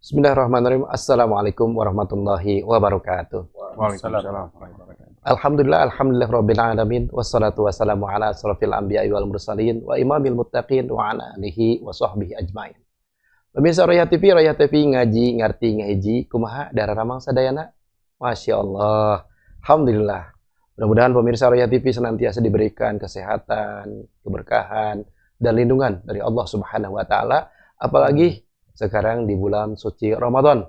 Bismillahirrahmanirrahim. Assalamualaikum warahmatullahi wabarakatuh. Waalaikumsalam warahmatullahi wabarakatuh. Alhamdulillah rabbil alamin wassalatu wassalamu ala asrofil anbiya'i wal mursalin wa imamil muttaqin wa ala alihi wa sahbihi ajmain. Pemirsa Royah TV ngaji ngarti ngahiji kumaha dararamang sadayana. Masya Allah. Alhamdulillah. Mudah-mudahan pemirsa Royah TV senantiasa diberikan kesehatan, keberkahan, dan lindungan dari Allah Subhanahu wa taala, apalagi sekarang di bulan suci Ramadan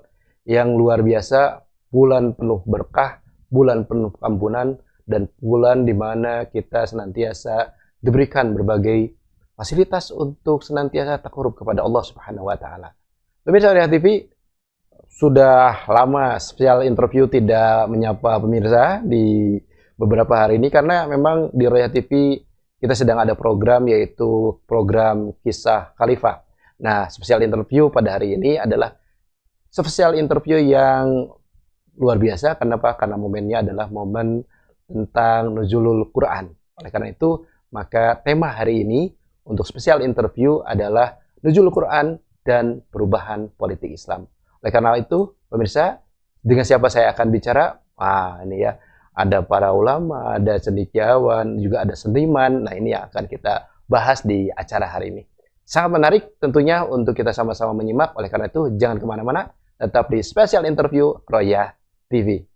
yang luar biasa, bulan penuh berkah, bulan penuh ampunan, dan bulan di mana kita senantiasa diberikan berbagai fasilitas untuk senantiasa takarub kepada Allah Subhanahu wa taala. Pemirsa Royah TV, sudah lama spesial interview tidak menyapa pemirsa di beberapa hari ini karena memang di Royah TV kita sedang ada program, yaitu program Kisah Khalifah. Nah, spesial interview pada hari ini adalah spesial interview yang luar biasa. Kenapa? Karena momennya adalah momen tentang Nuzulul Quran. Oleh karena itu, maka tema hari ini untuk spesial interview adalah Nuzulul Quran dan perubahan politik Islam. Oleh karena itu, pemirsa, dengan siapa saya akan bicara? Ini ya, ada para ulama, ada cendekiawan, juga ada seniman. Nah, ini yang akan kita bahas di acara hari ini. Sangat menarik tentunya untuk kita sama-sama menyimak. Oleh karena itu, jangan kemana-mana, tetap di spesial interview Royah TV.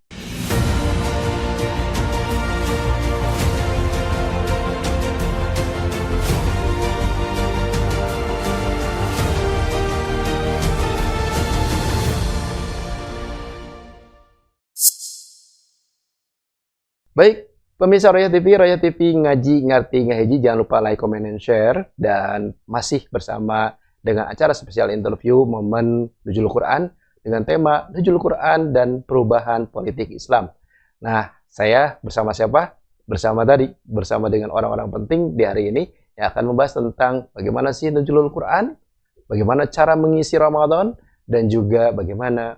Baik, pemirsa Royah TV ngaji ngarti ngahiji, jangan lupa like, comment, and share. Dan masih bersama dengan acara spesial interview momen Nuzulul Quran dengan tema Nuzulul Quran dan perubahan politik Islam. Nah, saya bersama siapa? Bersama dengan orang-orang penting di hari ini yang akan membahas tentang bagaimana sih Nuzulul Quran, bagaimana cara mengisi Ramadan, dan juga bagaimana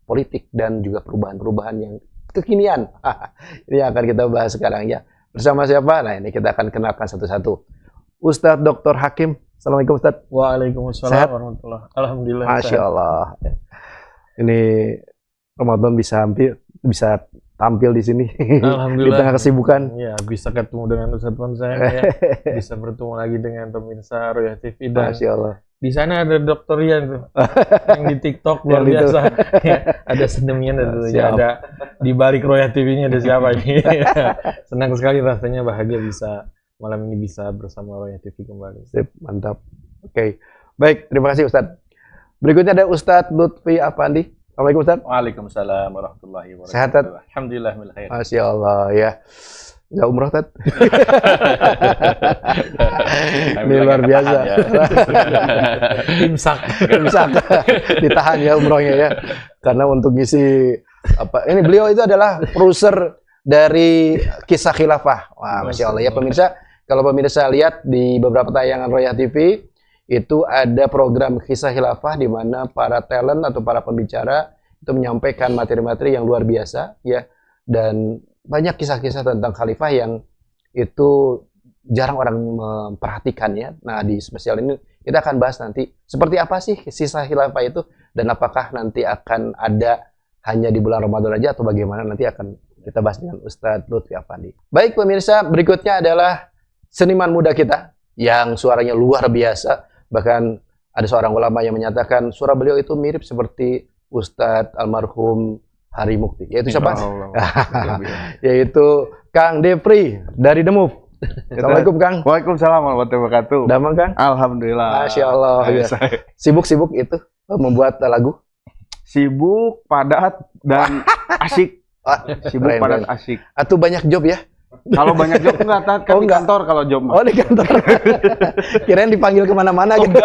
politik dan juga perubahan-perubahan yang kekinian. Ini yang akan kita bahas sekarang ya. Bersama siapa? Nah, ini kita akan kenalkan satu-satu. Ustadz Dr. Hakim. Assalamualaikum Ustadz. Waalaikumsalam warahmatullahi wabarakatuh. Alhamdulillah. Masya Allah. Ini Ramadan bisa tampil di sini. Alhamdulillah. Di tengah kesibukan. Ya, bisa ketemu dengan Ustadz saya. Ya. Bisa bertemu lagi dengan pemirsa Royah TV. Dan Masya Allah. di sana ada Dr. Rian tuh. Yang di TikTok luar biasa. Ya, ada sedemikian ya, ada di balik Royah TV-nya ada siapa ini. Senang sekali rasanya, bahagia bisa malam ini bisa bersama Royah TV kembali. Sip, mantap. Oke. Baik, terima kasih Ustadz. Berikutnya ada Ustadz Lutfi Afandi. Assalamualaikum Ustadz. Waalaikumsalam warahmatullahi wabarakatuh. Sehat, Ustadz? Alhamdulillah bil khair. Masya Allah ya. Nggak umroh, Tat? Ini luar biasa. Ya. Imsak. Ditahan ya umrohnya ya. Karena untuk ngisi apa? Ini beliau itu adalah produser dari Kisah Khilafah. Wah, Masya Allah ya pemirsa. Kalau pemirsa lihat di beberapa tayangan Royah TV, itu ada program Kisah Khilafah di mana para talent atau para pembicara itu menyampaikan materi-materi yang luar biasa ya, dan banyak kisah-kisah tentang khalifah yang itu jarang orang memperhatikan ya. Nah, di spesial ini kita akan bahas nanti seperti apa sih kisah khilafah itu, dan apakah nanti akan ada hanya di bulan Ramadan aja atau bagaimana, nanti akan kita bahas dengan Ustadz Lutfi Afandi. Baik pemirsa, berikutnya adalah seniman muda kita yang suaranya luar biasa. Bahkan ada seorang ulama yang menyatakan suara beliau itu mirip seperti Ustadz almarhum Hari Mukti. Yaitu siapa? Yaitu Kang Depri dari The Move. Assalamualaikum Kang. Waalaikumsalam warahmatullahi wabarakatuh. Damang Kang? Alhamdulillah. Masya Allah. Ya. Sibuk-sibuk itu membuat lagu? Sibuk, padat, dan asik. Sibuk, padat, asik. Atau banyak job ya? Kalau banyak job enggak, Tat. Kan di kantor kalau job mah. Oh, di kantor. Kirain dipanggil kemana-mana gitu.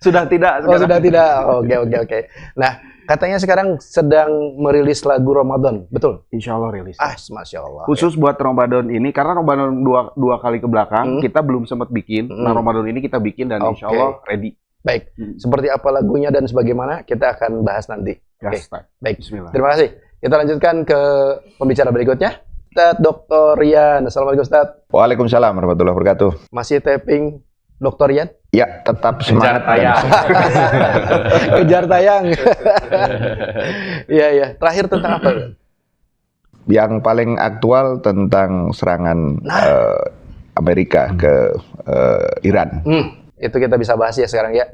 Sudah tidak. Oh, sudah tidak. Oke. Nah, katanya sekarang sedang merilis lagu Ramadan, betul? Insya Allah rilis. Masya Allah. Khusus buat Ramadan ini, karena Ramadan dua kali ke belakang, kita belum sempat bikin. Nah, Ramadan ini kita bikin dan insya Allah ready. Baik, seperti apa lagunya dan sebagaimana, kita akan bahas nanti. Yes, baik. Bismillah. Terima kasih. Kita lanjutkan ke pembicara berikutnya. Ustadz Dr. Rian. Assalamualaikum Ustadz. Waalaikumsalam warahmatullahi wabarakatuh. Masih taping Dr. Yan? Ya, tetap semangat. Kejar tayang. Iya, iya. Terakhir tentang apa? Yang paling aktual tentang serangan Amerika ke Iran. Itu kita bisa bahas ya sekarang ya.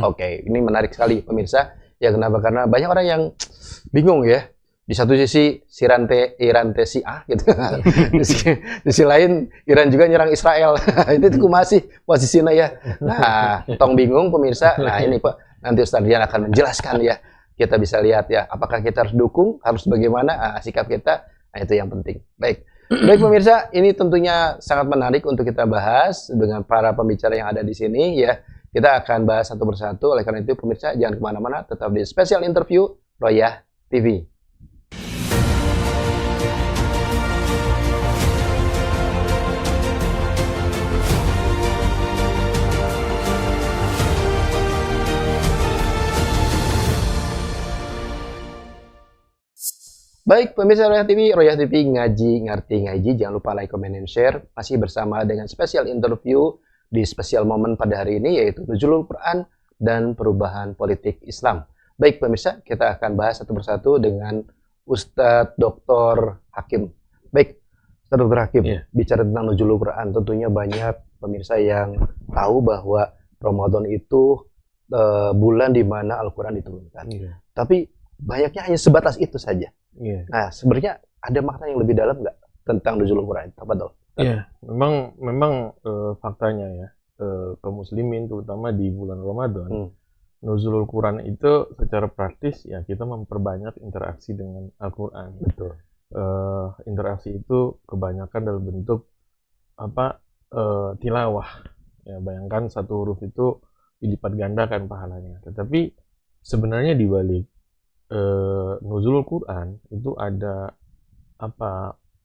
Oke, ini menarik sekali pemirsa. Ya kenapa? Karena banyak orang yang bingung ya. Di satu sisi Iran teh si A gitu. Di sisi lain Iran juga nyerang Israel. Itu masih posisinya ya. Nah, tong bingung pemirsa. Nah, ini Pak, nanti Ustaz Rian akan menjelaskan ya. Kita bisa lihat ya, apakah kita harus dukung, harus bagaimana sikap kita. Nah, itu yang penting. Baik. Baik pemirsa, ini tentunya sangat menarik untuk kita bahas dengan para pembicara yang ada di sini ya. Kita akan bahas satu persatu. Oleh karena itu pemirsa jangan kemana-mana, tetap di Special Interview Royah TV. Baik, pemirsa Royah TV ngaji, ngerti, ngaji. Jangan lupa like, comment, and share. Masih bersama dengan spesial interview di spesial momen pada hari ini, yaitu Nuzulul Quran dan perubahan politik Islam. Baik, pemirsa, kita akan bahas satu persatu dengan Ustadz Dr. Hakim. Baik, Ustadz Dr. Hakim, bicara tentang Nuzulul Quran, tentunya banyak pemirsa yang tahu bahwa Ramadan itu bulan di mana Al-Quran diturunkan. Tapi banyaknya hanya sebatas itu saja. Nah, sebenarnya ada makna yang lebih dalam nggak tentang Nuzulul Quran? Tafadhol. Iya, memang faktanya ya, kaum muslimin terutama di bulan Ramadan, Nuzulul Quran itu secara praktis ya kita memperbanyak interaksi dengan Al-Quran. Betul. Interaksi itu kebanyakan dalam bentuk tilawah. Ya, bayangkan satu huruf itu dilipat gandakan pahalanya. Tetapi sebenarnya di balik Nuzulul Quran itu ada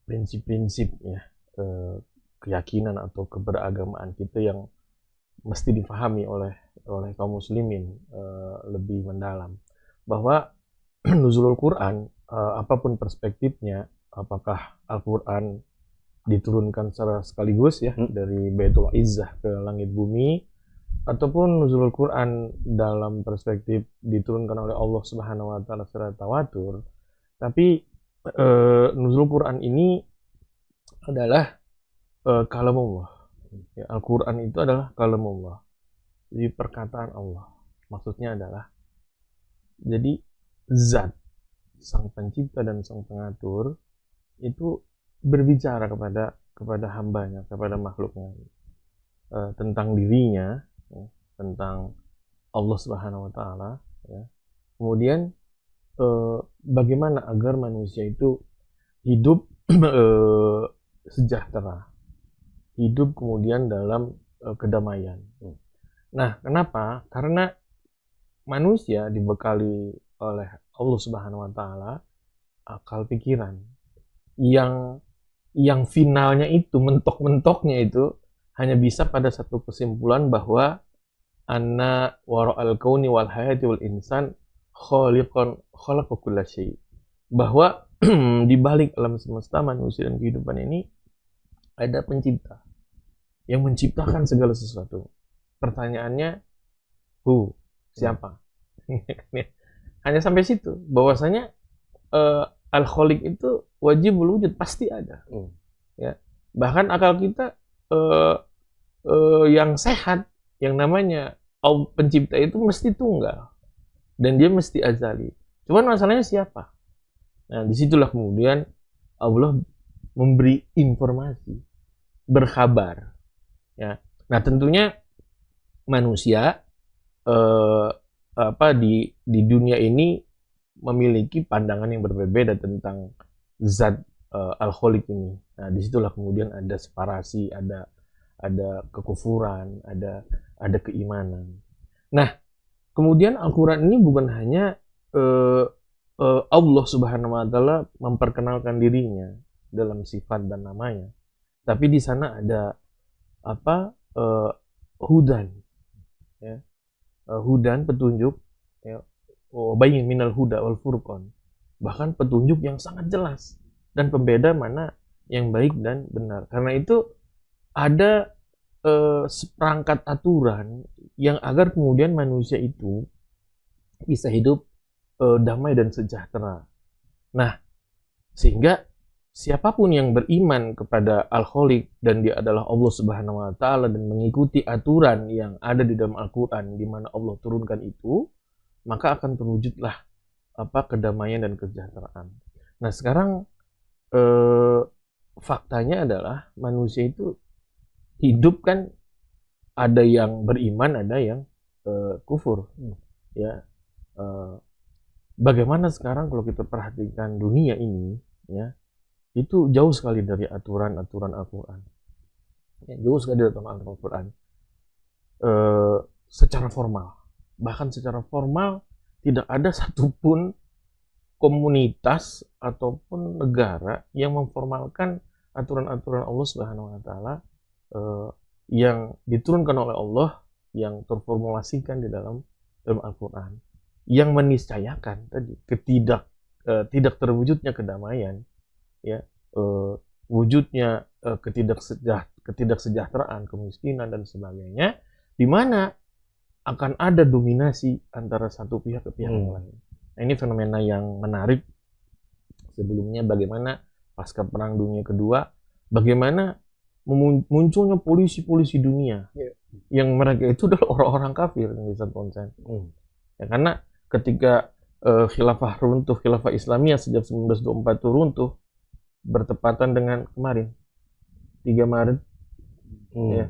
prinsip-prinsip ya, keyakinan atau keberagamaan kita yang mesti difahami oleh kaum muslimin lebih mendalam, bahwa Nuzulul Quran apapun perspektifnya, apakah Al-Quran diturunkan secara sekaligus ya dari Baitul Izzah ke langit bumi, ataupun Nuzulul Quran dalam perspektif diturunkan oleh Allah Subhanahu wa taala secara tawatur, tapi Nuzulul Quran ini adalah kalamullah. Ya, Al-Quran itu adalah kalamullah. Jadi perkataan Allah. Maksudnya adalah jadi zat sang pencipta dan sang pengatur itu berbicara kepada hambanya, kepada makhluknya tentang dirinya, ya, tentang Allah Subhanahu wa taala ya. Kemudian bagaimana agar manusia itu hidup sejahtera, hidup kemudian dalam kedamaian. Nah, kenapa? Karena manusia dibekali oleh Allah Subhanahu wa taala akal pikiran yang finalnya itu, mentok-mentoknya itu hanya bisa pada satu kesimpulan bahwa anna wara'al kauni wal hayati wal insan khalaqa kulla syai'. Bahwa di balik alam semesta, manusia dan kehidupan ini ada pencipta yang menciptakan segala sesuatu. Pertanyaannya, siapa? Hanya sampai situ. Bahwasanya Al-Khaliq itu wajib wujud, pasti ada. Ya. Bahkan akal kita yang sehat, yang namanya pencipta itu mesti tunggal dan dia mesti azali. Cuman masalahnya siapa? Nah, disitulah kemudian Allah memberi informasi, berkabar. Ya. Nah, tentunya manusia di dunia ini memiliki pandangan yang berbeda tentang zat Al-Khaliq ini. Nah, disitulah kemudian ada separasi, ada kekufuran, ada keimanan. Nah, kemudian Al-Quran ini bukan hanya Allah Subhanahu wa taala memperkenalkan dirinya dalam sifat dan namanya, tapi di sana ada hudan, ya, hudan, petunjuk, ya, bayin minal huda wal furqan, bahkan petunjuk yang sangat jelas dan pembeda mana yang baik dan benar. Karena itu ada seperangkat aturan yang agar kemudian manusia itu bisa hidup damai dan sejahtera. Nah, sehingga siapapun yang beriman kepada Al-Khaliq dan dia adalah Allah Subhanahu wa taala dan mengikuti aturan yang ada di dalam Al-Qur'an di mana Allah turunkan itu, maka akan terwujudlah kedamaian dan kesejahteraan. Nah, sekarang faktanya adalah manusia itu hidup kan ada yang beriman, ada yang kufur. Ya. Bagaimana sekarang kalau kita perhatikan dunia ini, ya, itu jauh sekali dari aturan-aturan Al-Quran. Ya, jauh sekali dari aturan Al-Quran. Secara formal, bahkan secara formal tidak ada satupun komunitas ataupun negara yang memformalkan aturan-aturan Allah Subhanahu wa taala yang diturunkan oleh Allah, yang terformulasikan di dalam Al-Quran, yang meniscayakan tadi tidak terwujudnya kedamaian, ya, wujudnya ketidaksejahteraan, kemiskinan dan sebagainya, di mana akan ada dominasi antara satu pihak ke pihak yang lain. Nah, ini fenomena yang menarik. Sebelumnya bagaimana pasca Perang Dunia Kedua, bagaimana munculnya polisi-polisi dunia, yang mereka itu adalah orang-orang kafir yang bisa konsen. Ya, karena ketika khilafah runtuh, khilafah Islamiyah sejak 1924 itu runtuh, bertepatan dengan kemarin 3 Maret. Ya,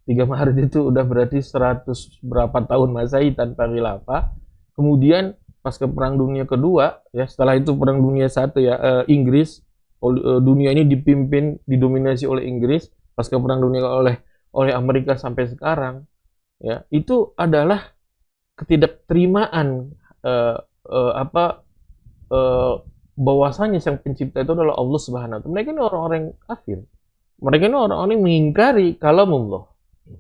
3 Maret itu udah berarti 100 berapa tahun Masehi tanpa khilafah. Kemudian pasca Perang Dunia Kedua, ya, setelah itu Perang Dunia I, ya, Inggris, dunia ini didominasi oleh Inggris, pasca Perang Dunia oleh Amerika sampai sekarang, ya, itu adalah ketidakterimaan bahwasanya sang pencipta itu adalah Allah Subhanahu wa taala. Mereka ini orang-orang kafir. Mereka ini orang-orang yang mengingkari kalamullah.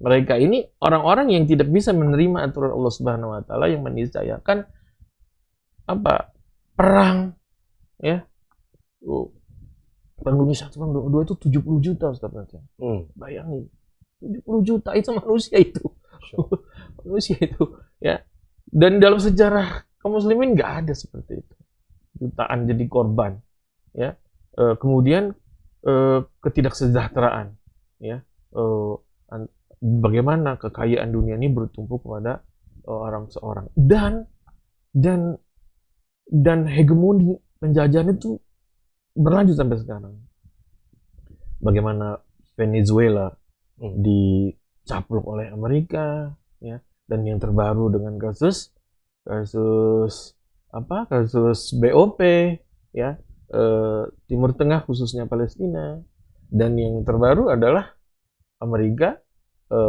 Mereka ini orang-orang yang tidak bisa menerima aturan Allah Subhanahu wa taala yang meniscayakan perang, ya. Perang Dunia I, Perang Dunia II itu 70 juta, Ustaz. Bayangin. 70 juta itu manusia itu. Manusia itu, ya. Dan dalam sejarah kaum muslimin nggak ada seperti itu. Jutaan jadi korban, ya. Kemudian ketidaksejahteraan, ya. Bagaimana kekayaan dunia ini bertumpu kepada orang seorang, dan hegemoni penjajahan itu berlanjut sampai sekarang. Bagaimana Venezuela dicaplok oleh Amerika, ya, dan yang terbaru dengan kasus BOP, ya, Timur Tengah khususnya Palestina, dan yang terbaru adalah Amerika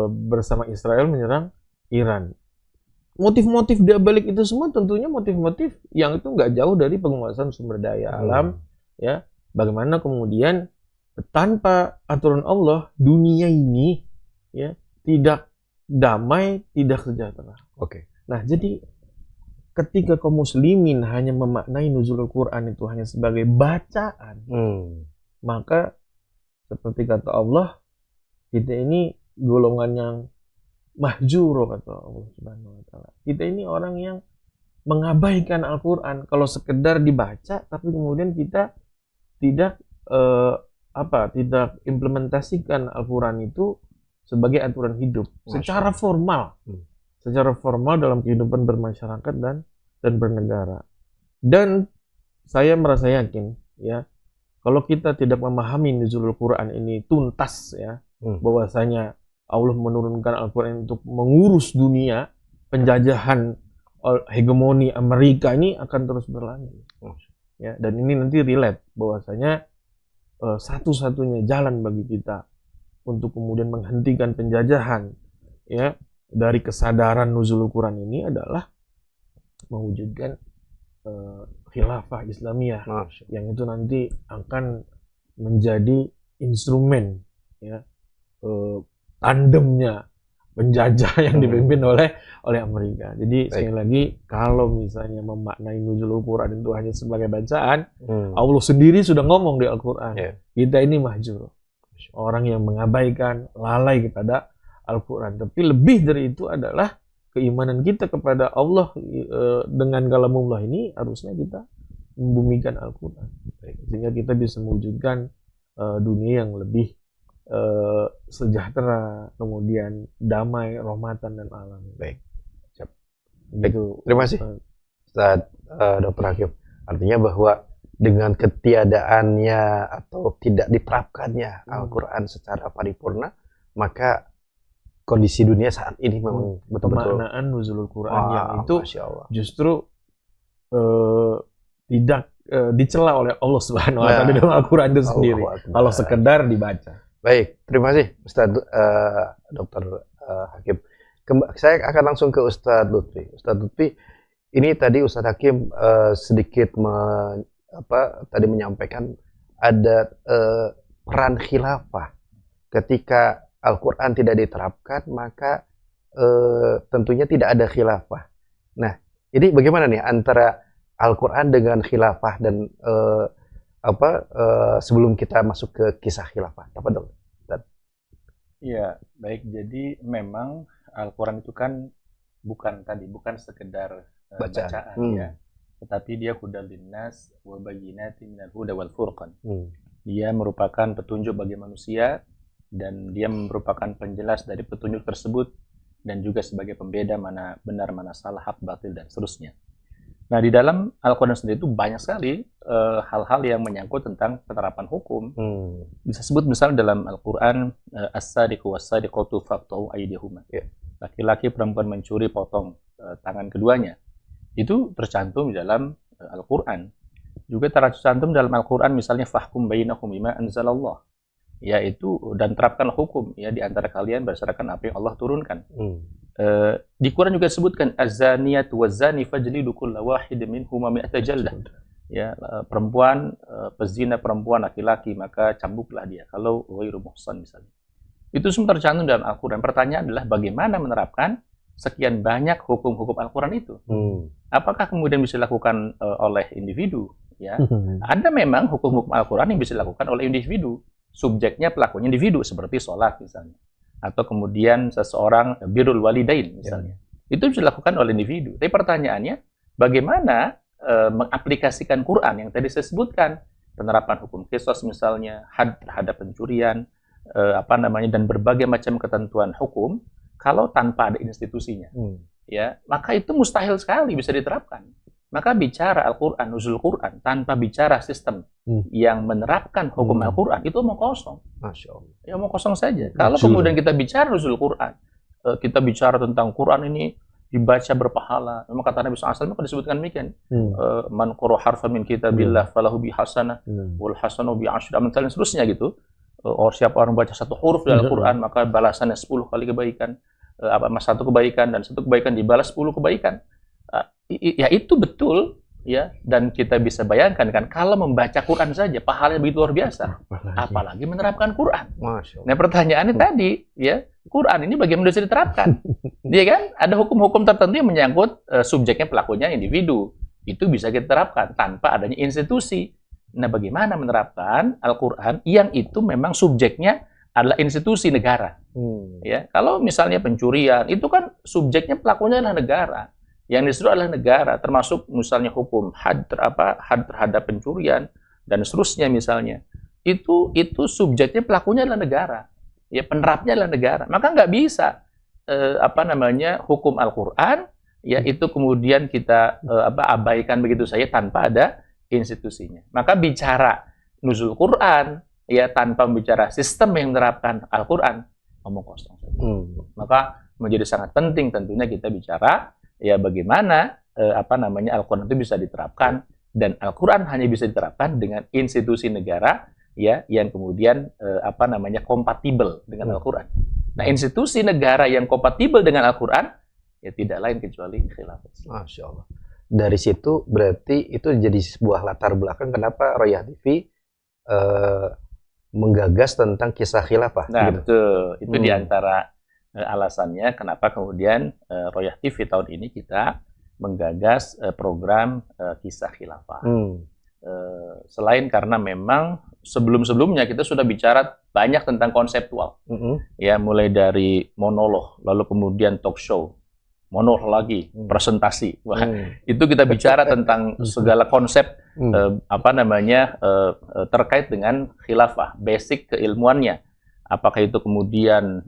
bersama Israel menyerang Iran. Motif-motif di balik itu semua tentunya motif-motif yang itu nggak jauh dari penguasaan sumber daya alam, ya. Bagaimana kemudian tanpa aturan Allah dunia ini, ya, tidak damai, tidak sejahtera. Nah, jadi ketika kaum muslimin hanya memaknai nuzulul Quran itu hanya sebagai bacaan, maka seperti kata Allah, kita ini golongan yang mahjur, kata Allah Subhanahu wa taala. Kita ini orang yang mengabaikan Al-Qur'an kalau sekedar dibaca, tapi kemudian kita tidak tidak implementasikan Al-Qur'an itu sebagai aturan hidup secara formal. Secara formal dalam kehidupan bermasyarakat dan bernegara. Dan saya merasa yakin, ya, kalau kita tidak memahami nuzulul Quran ini tuntas, ya, bahwasanya Allah menurunkan Al-Quran untuk mengurus dunia, penjajahan hegemoni Amerika ini akan terus berlanjut. Ya, dan ini nanti relate bahwasanya satu-satunya jalan bagi kita untuk kemudian menghentikan penjajahan, ya, dari kesadaran nuzulul Quran ini adalah mewujudkan khilafah Islamiyah, yang itu nanti akan menjadi instrumen, ya, tandemnya penjajah yang dipimpin oleh Amerika. Jadi sekali lagi, kalau misalnya memaknai nuzulul Quran itu hanya sebagai bacaan, Allah sendiri sudah ngomong di Al-Quran, kita ini mahjur, orang yang mengabaikan, lalai kepada Al-Quran. Tapi lebih dari itu adalah keimanan kita kepada Allah dengan kalamullah ini harusnya kita membumikan Al-Quran. Sehingga kita bisa mewujudkan dunia yang lebih sejahtera, kemudian damai, rahmatan dan alam. Baik. Siap. Gitu. Terima kasih, Ustaz Dr. Hakim. Artinya bahwa dengan ketiadaannya atau tidak diterapkannya Al-Quran secara paripurna, maka kondisi dunia saat ini memang betul-betul pemaknaan nuzulul Quran yang itu Masya Allah. justru tidak dicela oleh Allah Subhanahu wa taala dalam Al-Quran itu sendiri. Kalau sekedar dibaca. Baik, terima kasih Ustaz Dr. Hakim. Saya akan langsung ke Ustaz Lutfi. Ustaz Lutfi, ini tadi Ustaz Hakim sedikit tadi menyampaikan ada peran khilafah ketika Al-Quran tidak diterapkan, maka tentunya tidak ada khilafah. Nah, ini bagaimana nih antara Al-Quran dengan khilafah dan sebelum kita masuk ke kisah khilafah? Apa dong? Iya, baik. Jadi memang Al-Quran itu kan bukan sekedar bacaan ya, tetapi dia hudal linnas wa bayyinatin minal huda wal furqan. Dia merupakan petunjuk bagi manusia dan dia merupakan penjelas dari petunjuk tersebut dan juga sebagai pembeda mana benar, mana salah, hak, batil dan seterusnya. Nah, di dalam Al-Quran sendiri itu banyak sekali hal-hal yang menyangkut tentang penerapan hukum. Bisa sebut misalnya dalam Al-Quran, as-sadiqu was-sadiqatu faqta'u aydiyahuma. Laki-laki perempuan mencuri, potong tangan keduanya. Itu tercantum di dalam Al-Quran. Juga tercantum dalam Al-Quran misalnya fahkum bainahum bima anzalallah. Yaitu dan terapkanlah hukum ya di antara kalian berdasarkan apa yang Allah turunkan. Di Quran juga disebutkan az-zaniyatu waz-zani fajlidu kulla wahid minhuma mi'ata jaldah. Ya, perempuan pezina perempuan laki-laki maka cambuklah dia kalau ghairu muhsan misalnya. Itu semua tercantum dalam Al-Quran. Pertanyaan adalah bagaimana menerapkan sekian banyak hukum-hukum Al-Quran itu? Apakah kemudian bisa dilakukan oleh individu? Ya, ada memang hukum-hukum Al-Quran yang bisa dilakukan oleh individu. Subjeknya pelakunya individu seperti sholat misalnya, atau kemudian seseorang birrul walidain misalnya, itu bisa dilakukan oleh individu. Tapi pertanyaannya, bagaimana mengaplikasikan Quran yang tadi saya sebutkan, penerapan hukum qisas misalnya, had terhadap pencurian, dan berbagai macam ketentuan hukum, kalau tanpa ada institusinya, ya maka itu mustahil sekali bisa diterapkan. Maka bicara Al-Quran, nuzul Quran, tanpa bicara sistem yang menerapkan hukum Al-Quran, itu mau kosong. Masya Allah. Ya mau kosong saja. Kalau kemudian kita bicara nuzul Quran, kita bicara tentang Quran ini dibaca berpahala. Memang kata Nabi SAW maka disebutkan demikian. Man qara harfan min kitabillah falahu bi hasanah wal hasanu bi asyri amsalin, seterusnya gitu. Siapa orang baca satu huruf dari Al-Quran, maka balasannya 10 kali kebaikan. Satu kebaikan dan satu kebaikan dibalas 10 kebaikan. Ya itu betul ya, dan kita bisa bayangkan kan kalau membaca Quran saja pahalanya begitu luar biasa, apalagi menerapkan Quran. Nah pertanyaannya tadi ya, Quran ini bagaimana bisa diterapkan? Dia kan ada hukum-hukum tertentu yang menyangkut subjeknya pelakunya individu, itu bisa kita terapkan tanpa adanya institusi. Nah bagaimana menerapkan Al-Quran yang itu memang subjeknya adalah institusi negara? Ya, kalau misalnya pencurian itu kan subjeknya pelakunya adalah negara. Yang disuruh adalah negara, termasuk misalnya hukum had terhadap pencurian dan seterusnya misalnya. Itu subjeknya pelakunya adalah negara. Ya, penerapnya adalah negara. Maka nggak bisa hukum Al-Quran ya itu kemudian kita abaikan begitu saja tanpa ada institusinya. Maka bicara nuzul Quran ya tanpa bicara sistem yang menerapkan Al-Quran, ngomong kosong. Maka menjadi sangat penting tentunya kita bicara ya bagaimana Al-Quran itu bisa diterapkan, dan Al-Quran hanya bisa diterapkan dengan institusi negara ya yang kemudian kompatibel dengan Al-Quran. Nah, institusi negara yang kompatibel dengan Al-Quran ya tidak lain kecuali khilafah. Masya Allah. Dari situ berarti itu jadi sebuah latar belakang kenapa Royah TV menggagas tentang kisah khilafah. Nah, gitu. Betul. Itu diantara alasannya kenapa kemudian Royah TV tahun ini kita menggagas program kisah khilafah. Selain karena memang sebelum-sebelumnya kita sudah bicara banyak tentang konseptual. Ya, mulai dari monolog, lalu kemudian talk show, monolog lagi, presentasi. Wah, itu kita bicara tentang segala konsep terkait dengan khilafah, basic keilmuannya. Apakah itu kemudian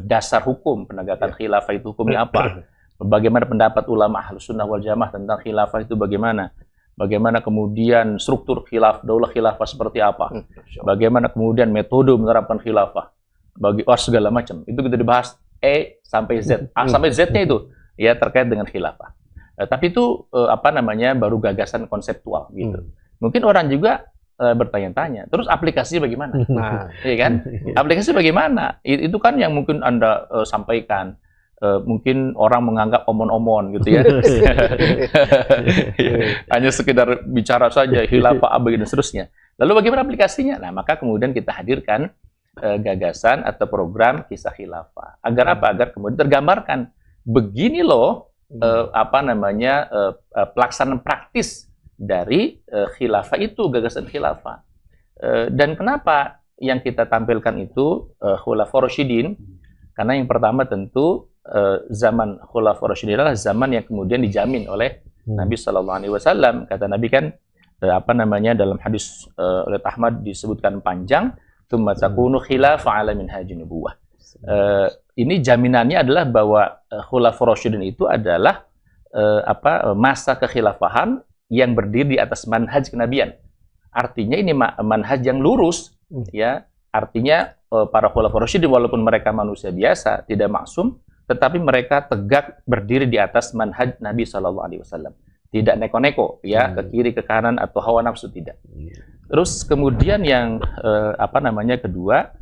dasar hukum penegakan khilafah itu hukumnya apa? Bagaimana pendapat ulama Ahlus Sunnah wal Jamaah tentang khilafah itu bagaimana? Bagaimana kemudian struktur daulah khilafah seperti apa? Bagaimana kemudian metode menerapkan khilafah? Segala macam. Itu kita dibahas E sampai Z. A sampai Z-nya itu ya terkait dengan khilafah. Tapi itu baru gagasan konseptual gitu. Mungkin orang juga bertanya-tanya, terus aplikasinya bagaimana? Nah, iya kan? Aplikasi bagaimana? Itu kan yang mungkin Anda sampaikan. Mungkin orang menganggap omon-omon gitu ya. Hanya sekedar bicara saja khilafah begini dan seterusnya. Lalu bagaimana aplikasinya? Nah, maka kemudian kita hadirkan gagasan atau program kisah khilafah. Agar apa? Agar kemudian tergambarkan begini loh pelaksanaan praktis dari khilafah itu, gagasan khilafah. Dan kenapa yang kita tampilkan itu Khulafaur Rasyidin? Karena yang pertama tentu zaman Khulafaur Rasyidin adalah zaman yang kemudian dijamin oleh Nabi Shallallahu Alaihi Wasallam. Kata Nabi kan dalam hadis oleh Ahmad disebutkan panjang, "Tsumma takunu khilafah ala minhajin nubuwah." Ini jaminannya adalah bahwa Khulafaur Rasyidin itu adalah masa kekhilafahan yang berdiri di atas manhaj kenabian. Artinya ini manhaj yang lurus, ya. Artinya para Khulafaur Rasyidin walaupun mereka manusia biasa, tidak maksum, tetapi mereka tegak berdiri di atas manhaj Nabi Shallallahu Alaihi Wasallam. Tidak neko-neko, ya, ke kiri ke kanan atau hawa nafsu, tidak. Terus kemudian yang kedua,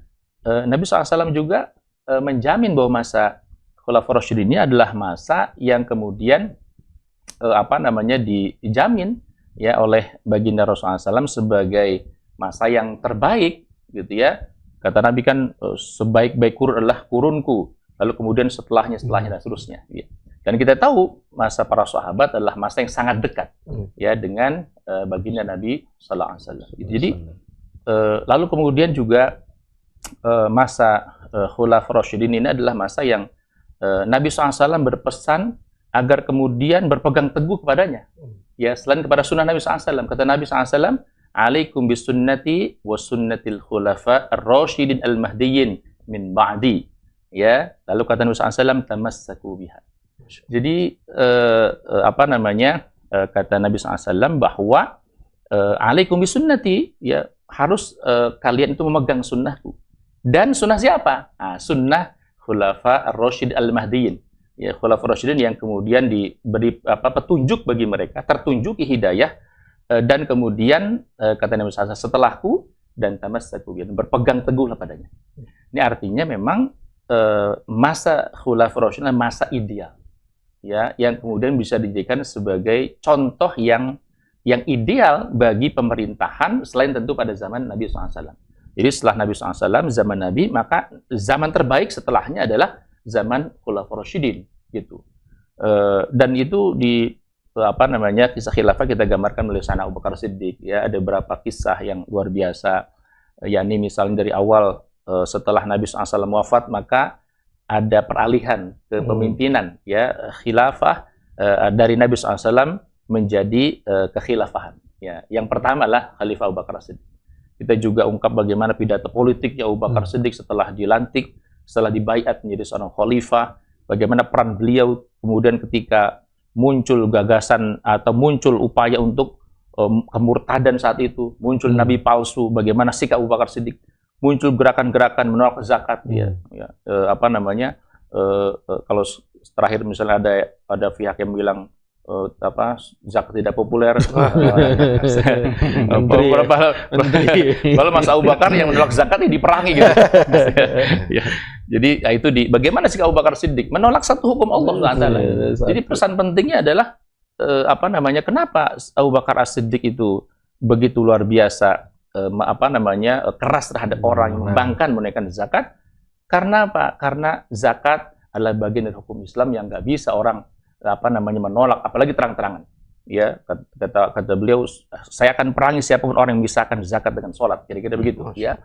Nabi SAW juga menjamin bahwa masa Khulafaur Rasyidin ini adalah masa yang kemudian dijamin ya oleh baginda Rasulullah SAW sebagai masa yang terbaik, gitu ya. Kata Nabi kan sebaik-baik kurun adalah kurunku. Lalu kemudian setelahnya dan seterusnya. Ya. Dan kita tahu masa para sahabat adalah masa yang sangat dekat ya dengan baginda Nabi Sallallahu Alaihi Wasallam. Jadi lalu kemudian juga masa Khulafaur Rasyidin ini adalah masa yang Nabi SAW berpesan agar kemudian berpegang teguh kepadanya. Ya, selain kepada sunnah Nabi SAW, kata Nabi SAW, "Alaikum bisunnati wa sunnatil khulafa ar-rasyidin al-mahdiyyin min ba'di." Ya, lalu kata Nabi SAW, "Tamassaku biha." Jadi kata Nabi SAW bahwa alaikum bisunnati, ya harus kalian itu memegang sunnahku. Dan sunnah siapa? Sunnah khulafa ar-rasyid al-mahdiyyin. Ya, Khulafaur Rasyidin yang kemudian diberi petunjuk bagi mereka, tertunjuki hidayah, dan kemudian kata Nabi SAW, setelahku dan tamassaku biha, berpegang teguhlah padanya. Ini artinya memang masa Khulafaur Rasyidin adalah masa ideal, ya, yang kemudian bisa dijadikan sebagai contoh yang ideal bagi pemerintahan selain tentu pada zaman Nabi SAW. Jadi setelah Nabi SAW, zaman Nabi, maka zaman terbaik setelahnya adalah zaman Khulafaur Rasyidin, gitu. Dan itu di kisah khilafah kita gambarkan oleh Sayyidina Abu Bakar Siddiq, ya. Ada beberapa kisah yang luar biasa, yakni misalnya dari awal setelah Nabi SAW wafat, maka ada peralihan ke pemimpinan, ya, khilafah dari Nabi SAW menjadi kekhilafahan. Ya, yang pertama lah Khalifah Abu Bakar Siddiq. Kita juga ungkap bagaimana pidato politiknya Abu Bakar Siddiq setelah dilantik, setelah dibaiat menjadi seorang khalifah, bagaimana peran beliau kemudian ketika muncul gagasan atau muncul upaya untuk kemurtadan saat itu, muncul nabi palsu, bagaimana sikap Abu Bakar Siddiq, muncul gerakan-gerakan menolak zakat, kalau terakhir misalnya ada pihak yang bilang zakat tidak populer. Kalau Mas Abu Bakar yang menolak zakat diperangi gitu. Ya. Jadi itu bagaimana sih Abu Bakar Siddiq menolak satu hukum Allah Taala. Jadi pesan pentingnya adalah kenapa Abu Bakar Siddiq itu begitu luar biasa keras terhadap orang yang membangkang menunaikan zakat. Karena apa? Karena zakat adalah bagian dari hukum Islam yang nggak bisa orang menolak, apalagi terang-terangan. ya kata beliau, saya akan perangi siapapun orang yang memisahkan zakat dengan sholat, kira-kira begitu, ya.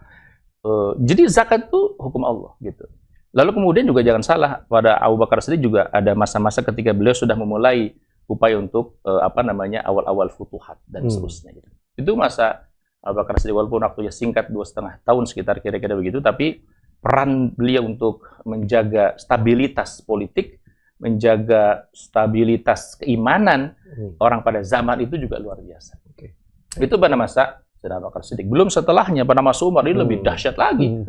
Jadi zakat itu hukum Allah, gitu. Lalu kemudian juga jangan salah, pada Abu Bakar Siddiq juga ada masa-masa ketika beliau sudah memulai upaya untuk awal-awal futuhat dan seterusnya, gitu. Itu masa Abu Bakar Siddiq, walaupun waktunya singkat 2,5 tahun sekitar, kira-kira begitu, tapi peran beliau untuk menjaga stabilitas politik, menjaga stabilitas keimanan orang pada zaman itu juga luar biasa. Itu pada masa Sayyidina Abu Bakar Siddiq. Belum setelahnya pada masa Umar ini lebih dahsyat lagi.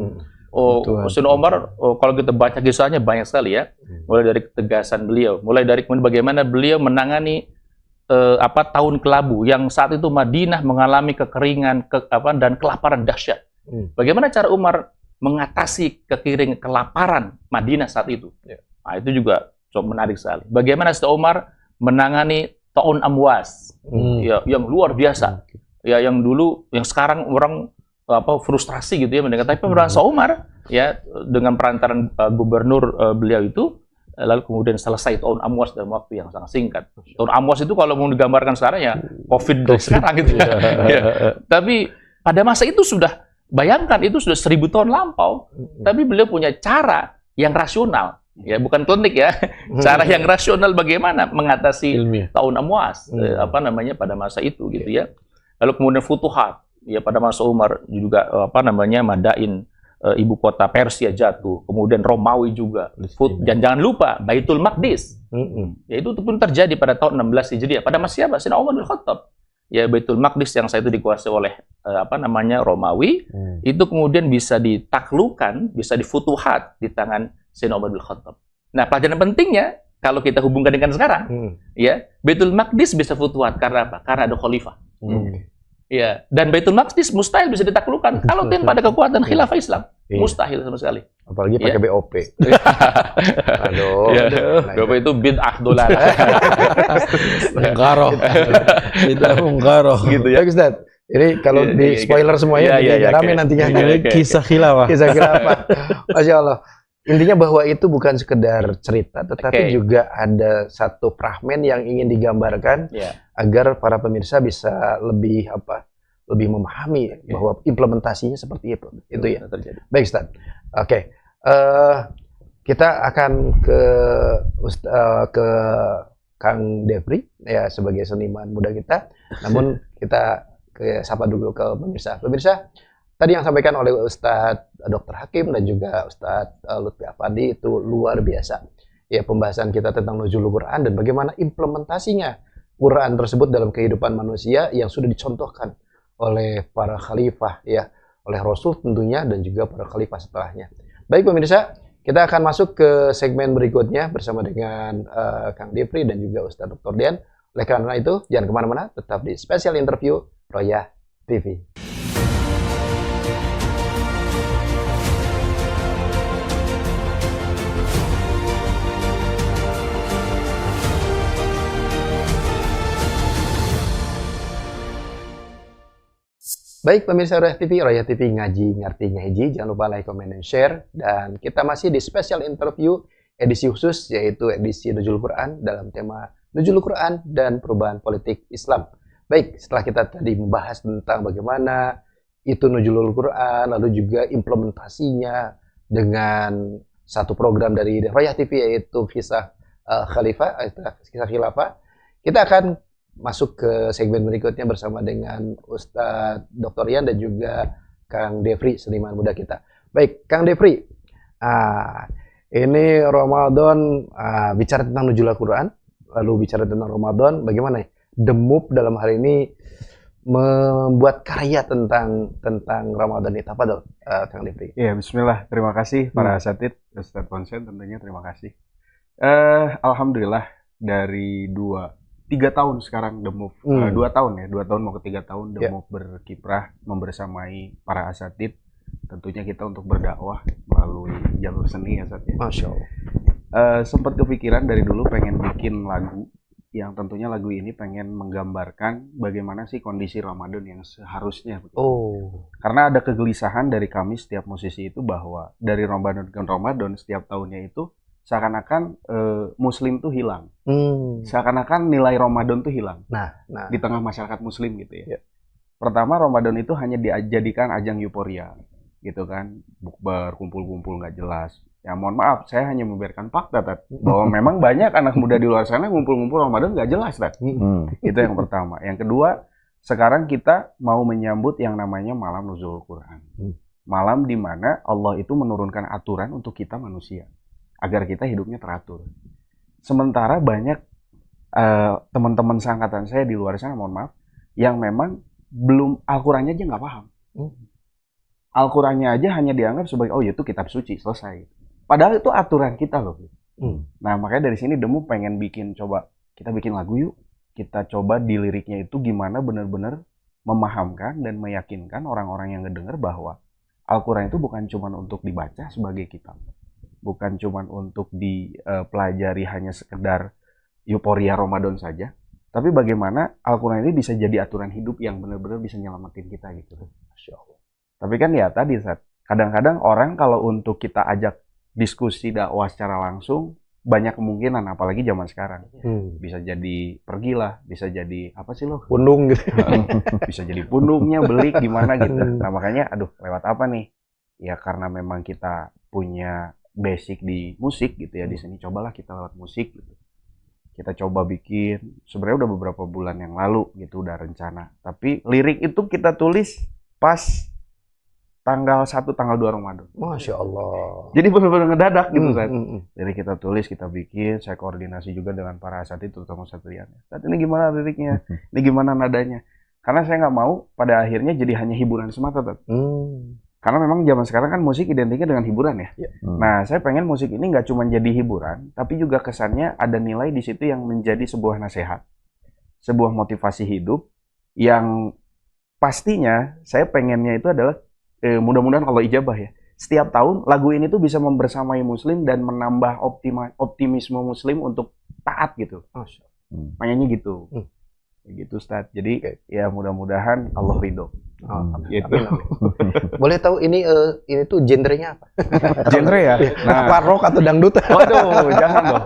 Sayyidina Umar, kalau kita baca kisahnya banyak sekali ya. Mulai dari ketegasan beliau, mulai dari bagaimana beliau menangani tahun kelabu yang saat itu Madinah mengalami kekeringan dan kelaparan dahsyat. Bagaimana cara Umar mengatasi kelaparan Madinah saat itu? Nah, itu juga cukup menarik sekali. Bagaimana Sayyidina Umar menangani Ta'un Amwas, yang luar biasa. Ya, yang dulu, yang sekarang orang frustrasi gitu ya mendengar. Tapi pemerintah Umar ya dengan perantaran gubernur beliau itu, lalu kemudian selesai Ta'un Amwas dalam waktu yang sangat singkat. Ta'un Amwas itu kalau mau digambarkan sekarang ya COVID sekarang gitu ya. Tapi pada masa itu sudah, bayangkan itu sudah 1000 tahun lampau. Tapi beliau punya cara yang rasional. Ya, bukan klinik ya. Cara yang rasional bagaimana mengatasi Ta'un Amwas pada masa itu gitu ya. Lalu kemudian futuhat ya pada masa Umar juga Madain, ibu kota Persia jatuh, kemudian Romawi juga. Dan jangan lupa Baitul Maqdis. Ya, itu pun terjadi pada tahun 16 Hijriah pada masa siapa? Sayyidina Umar bin Khattab. Ya, Baitul Maqdis yang saya itu dikuasai oleh Romawi, itu kemudian bisa ditaklukkan, bisa difutuhat di tangan Sayyidina Umar bin Khattab. Nah, pelajaran pentingnya kalau kita hubungkan dengan sekarang, ya, Baitul Maqdis bisa futuhat karena apa? Karena ada khalifah. Ya, dan Baitul Maqdis mustahil bisa ditaklukkan kalau tanpa ada kekuatan khilafah Islam. Mustahil sama sekali. Apalagi pakai BOP. BOP itu bid'ah dolala. Mungkaroh. Bid'ah mungkaroh. Gitu ya. Ustaz. Ini kalau di spoiler semuanya rame nantinya. Kisah khilafah. Kisah khilafah. Masya Allah. Intinya bahwa itu bukan sekedar cerita, tetapi juga ada satu fragmen yang ingin digambarkan agar para pemirsa bisa lebih memahami bahwa implementasinya seperti itu. Itu ya. Baik, Ustaz. Oke. Kita akan ke Kang Defri ya sebagai seniman muda kita. Namun kita sapa dulu ke pemirsa. Pemirsa, tadi yang sampaikan oleh Ustadz Dr. Hakim dan juga Ustadz Lutfi Affandi itu luar biasa. Ya, pembahasan kita tentang Nuzulul Quran dan bagaimana implementasinya Quran tersebut dalam kehidupan manusia yang sudah dicontohkan oleh para khalifah ya, oleh Rasul tentunya dan juga para khalifah setelahnya. Baik pemirsa, kita akan masuk ke segmen berikutnya bersama dengan Kang Defri dan juga Ustadz Dr. Dian. Oleh karena itu, jangan kemana-mana, tetap di Special Interview Royah TV. Baik pemirsa Royah TV ngaji ngerti ngaji, jangan lupa like, comment, dan share. Dan kita masih di special interview edisi khusus yaitu edisi Nuzulul Quran dalam tema Nuzulul Quran dan perubahan politik Islam. Baik, setelah kita tadi membahas tentang bagaimana itu Nuzulul Quran, lalu juga implementasinya dengan satu program dari Royah TV yaitu kisah kisah khilafah, kita akan masuk ke segmen berikutnya bersama dengan Ustadz Dr. Ian dan juga Kang Defri, seniman muda kita. Baik, Kang Defri, ini Ramadan, bicara tentang Nuzulul Quran, lalu bicara tentang Ramadan, bagaimana The Move dalam hal ini membuat karya tentang Ramadan ini? Tafadhol, Kang Defri. Ya, bismillah. Terima kasih para asatidz, Ustadz Konsen tentunya terima kasih. Alhamdulillah dari 3 tahun sekarang The Move, 2 tahun ya, 2 tahun mau ke 3 tahun The Move berkiprah membersamai para asatidz. Tentunya kita untuk berdakwah melalui jalur seni ya Ustadz ya. Masya Allah. Sempat kepikiran dari dulu pengen bikin lagu yang tentunya lagu ini pengen menggambarkan bagaimana sih kondisi Ramadan yang seharusnya. Karena ada kegelisahan dari kami setiap musisi itu bahwa dari Ramadan ke Ramadan setiap tahunnya itu seakan-akan Muslim tuh hilang. Seakan-akan nilai Ramadan tuh hilang. Nah. Di tengah masyarakat Muslim gitu ya. Ya. Pertama, Ramadan itu hanya dijadikan ajang euforia, gitu kan. Bukber, kumpul-kumpul nggak jelas. Ya mohon maaf, saya hanya membiarkan fakta, Tat. Bahwa memang banyak anak muda di luar sana ngumpul-ngumpul Ramadan nggak jelas, Tat. Itu yang pertama. Yang kedua, sekarang kita mau menyambut yang namanya malam Nuzul Quran. Malam di mana Allah itu menurunkan aturan untuk kita manusia. Agar kita hidupnya teratur. Sementara banyak teman-teman seangkatan saya di luar sana, mohon maaf, yang memang belum Al-Qurannya aja nggak paham. Al-Qurannya aja hanya dianggap sebagai, oh itu kitab suci, selesai. Padahal itu aturan kita loh. Nah makanya dari sini Demu pengen kita bikin lagu yuk. Kita coba di liriknya itu gimana benar-benar memahamkan dan meyakinkan orang-orang yang ngedenger bahwa Al-Quran itu bukan cuma untuk dibaca sebagai kitab. Bukan cuma untuk dipelajari hanya sekedar euforia Ramadan saja. Tapi bagaimana Al-Quran ini bisa jadi aturan hidup yang benar-benar bisa nyelamatin kita gitu. Masya Allah. Tapi kan ya tadi, kadang-kadang orang kalau untuk kita ajak diskusi dakwah secara langsung, banyak kemungkinan, apalagi zaman sekarang. Bisa jadi pergilah, bisa jadi apa sih lo? Pundung gitu. Bisa jadi pundungnya, beli gimana gitu. Nah makanya, lewat apa nih? Ya karena memang kita punya basic di musik gitu ya, di sini cobalah kita lewat musik gitu. Kita coba bikin, sebenarnya udah beberapa bulan yang lalu gitu udah rencana. Tapi lirik itu kita tulis pas tanggal 1, tanggal 2 Ramadan. Masya Allah. Jadi benar-benar ngedadak gitu kan. Jadi kita tulis, kita bikin, saya koordinasi juga dengan para asatidz terutama Satriannya. Saat ini gimana liriknya? Ini gimana nadanya? Karena saya nggak mau pada akhirnya jadi hanya hiburan semata. Karena memang zaman sekarang kan musik identiknya dengan hiburan ya. Nah, saya pengen musik ini nggak cuma jadi hiburan, tapi juga kesannya ada nilai di situ yang menjadi sebuah nasihat, sebuah motivasi hidup yang pastinya saya pengennya itu adalah mudah-mudahan kalau ijabah ya. Setiap tahun lagu ini tuh bisa membersamai Muslim dan menambah optimisme Muslim untuk taat gitu. Pengennya gitu. Gitu Ustaz. Jadi ya mudah-mudahan Allah ridho. Gitu. Boleh tahu ini tuh genrenya apa? Genre ya? Nah, apa rock atau dangdut? Waduh, jangan dong.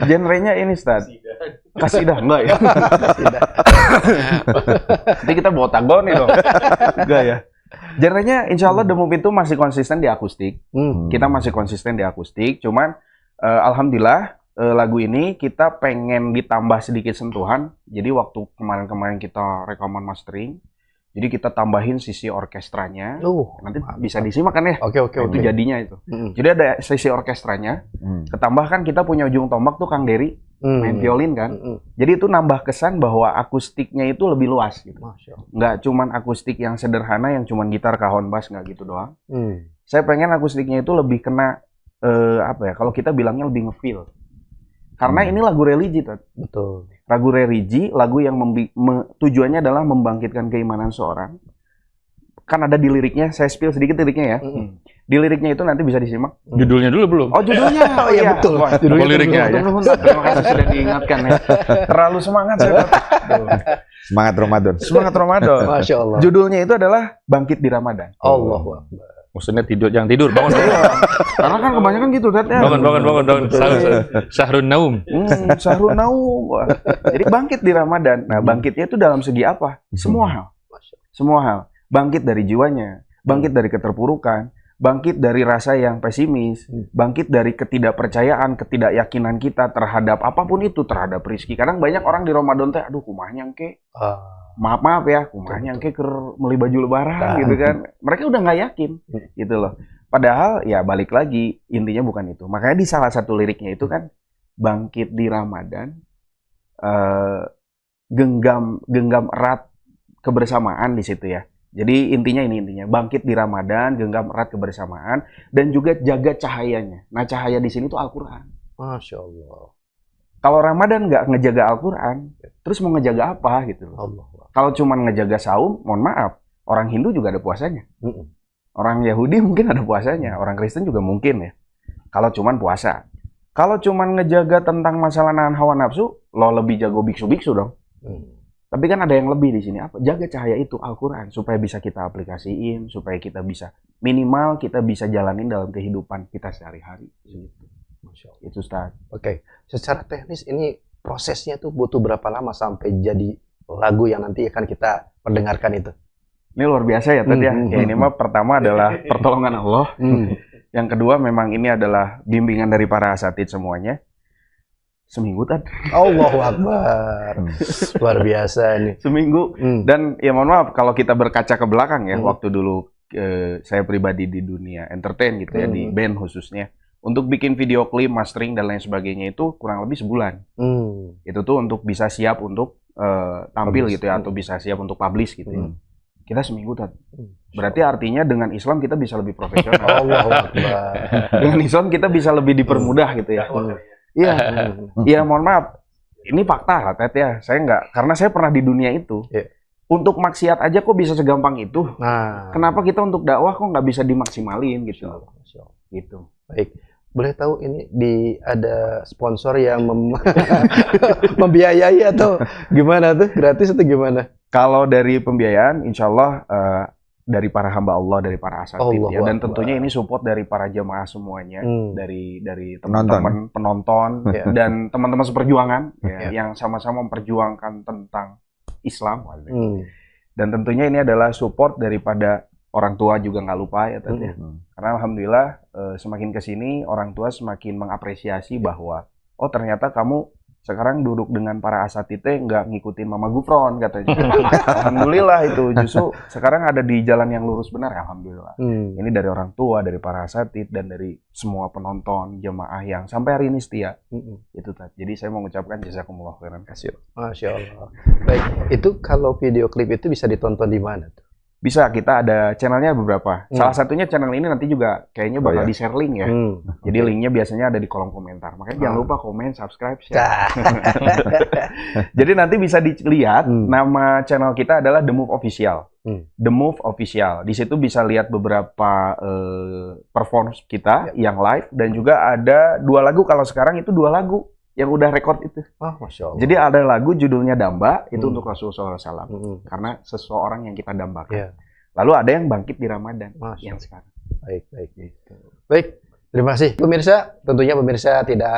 Genrenya ini Ustaz. Kasidah enggak ya? Kasidah. Nanti kita bawa tagon nih dong. Enggak ya? Genrenya insya Allah The Move itu masih konsisten di akustik. Kita masih konsisten di akustik. Cuman alhamdulillah lagu ini kita pengen ditambah sedikit sentuhan. Jadi waktu kemarin-kemarin kita rekaman mastering, jadi kita tambahin sisi orkestranya. Nanti bisa disimak kan ya? Oke. Itu jadinya itu. Jadi ada sisi orkestranya. Ketambahkan kita punya ujung tombak tuh Kang Dery main violin kan. Jadi itu nambah kesan bahwa akustiknya itu lebih luas gitu. Nggak cuman akustik yang sederhana yang cuman gitar, kahon, bass, nggak gitu doang. Saya pengen akustiknya itu lebih kena apa ya? Kalau kita bilangnya lebih nge-feel. Karena ini lagu religi, betul. Lagu religi, lagu yang tujuannya adalah membangkitkan keimanan seorang. Kan ada di liriknya, saya spill sedikit liriknya ya. Di liriknya itu nanti bisa disimak. Judulnya dulu belum? Oh judulnya, oh iya betul. Wah, judulnya liriknya ya. Terima kasih sudah diingatkan ya. Terlalu semangat saya. Semangat Ramadan. Semangat Ramadan. Masya Allah. Judulnya itu adalah Bangkit di Ramadan. Allahu Akbar. Maksudnya jangan tidur, bangun. Karena kan kebanyakan gitu, Dad. Ya. Bangun. Sahrun naum. Sahrun naum. Jadi bangkit di Ramadan. Nah, bangkitnya itu dalam segi apa? Semua hal. Semua hal. Bangkit dari jiwanya, bangkit dari keterpurukan, bangkit dari rasa yang pesimis, bangkit dari ketidakpercayaan, ketidakyakinan kita terhadap apapun itu, terhadap rezeki. Kadang banyak orang di Ramadan teh, aduh kumahnya engke. Maaf ya, kumahnya engke keur meuli baju lebaran gitu kan. Mereka udah nggak yakin gitu loh. Padahal ya balik lagi, intinya bukan itu. Makanya di salah satu liriknya itu kan bangkit di Ramadan, genggam erat kebersamaan di situ ya. Jadi intinya bangkit di Ramadan, genggam erat kebersamaan dan juga jaga cahayanya. Nah, cahaya di sini tuh Al-Qur'an. Masya Allah. Kalau Ramadan nggak ngejaga Al-Qur'an, terus mau ngejaga apa gitu loh. Kalau cuma ngejaga saum, mohon maaf, orang Hindu juga ada puasanya. Orang Yahudi mungkin ada puasanya, orang Kristen juga mungkin ya. Kalau cuma puasa. Kalau cuma ngejaga tentang masalah nahan hawa nafsu, lo lebih jago biksu-biksu dong. Tapi kan ada yang lebih di sini apa? Jaga cahaya itu Al-Qur'an supaya bisa kita aplikasiin, supaya kita bisa minimal kita bisa jalanin dalam kehidupan kita sehari-hari. Masya Allah. Itu Ustaz. Oke, secara teknis ini prosesnya tuh butuh berapa lama sampai jadi lagu yang nanti akan kita perdengarkan itu? Ini luar biasa ya tadi ya. Ya ini mah pertama adalah pertolongan Allah. Yang kedua memang ini adalah bimbingan dari para asatid semuanya. Seminggu tadi. Allahu Akbar. Luar biasa ini. Seminggu. Dan ya mohon maaf kalau kita berkaca ke belakang ya, waktu dulu saya pribadi di dunia entertain gitu ya, di band khususnya. Untuk bikin video klip, mastering dan lain sebagainya itu kurang lebih sebulan. Itu tuh untuk bisa siap untuk tampil publish, gitu ya, atau bisa siap untuk publish gitu ya. Kita seminggu tadi. Berarti artinya dengan Islam kita bisa lebih profesional. Allahu Akbar. Dengan Islam kita bisa lebih dipermudah gitu ya. Iya. Iya, mohon maaf. Ini fakta lah, Ted ya. Saya nggak, karena saya pernah di dunia itu. Untuk maksiat aja kok bisa segampang itu. Kenapa kita untuk dakwah kok nggak bisa dimaksimalin gitu. Gitu. Baik. Boleh tahu ini ada sponsor yang membiayai atau gimana tuh? Gratis atau gimana? Kalau dari pembiayaan, insya Allah dari para hamba Allah, dari para asatid ya, dan tentunya ini support dari para jamaah semuanya, dari teman-teman penonton dan teman-teman seperjuangan ya, yang sama-sama memperjuangkan tentang Islam. Dan tentunya ini adalah support daripada orang tua juga nggak lupa ya tadi. Karena alhamdulillah semakin kesini orang tua semakin mengapresiasi bahwa oh ternyata kamu sekarang duduk dengan para asatidnya nggak ngikutin Mama Gufron katanya. Alhamdulillah itu justru sekarang ada di jalan yang lurus benar alhamdulillah. Ini dari orang tua, dari para asatid dan dari semua penonton jemaah yang sampai hari ini setia. Itu tadi. Jadi saya mau mengucapkan jazakumullah khairan katsir. Masya Allah. Baik, itu kalau video klip itu bisa ditonton di mana tuh? Bisa, kita ada channelnya beberapa. Salah satunya channel ini nanti juga kayaknya bakal di-share link ya. Jadi linknya biasanya ada di kolom komentar. Makanya jangan lupa komen, subscribe, share. Jadi nanti bisa dilihat nama channel kita adalah The Move Official. The Move Official. Di situ bisa lihat beberapa performance kita yang live dan juga ada 2 lagu. Kalau sekarang itu 2 lagu yang udah rekod itu. Masya Allah. Jadi ada lagu judulnya Damba, itu untuk Rasulullah SAW. Karena seseorang yang kita dambakan. Lalu ada yang bangkit di Ramadan. Yang sekarang. Baik. Baik, terima kasih. Pemirsa, tentunya pemirsa tidak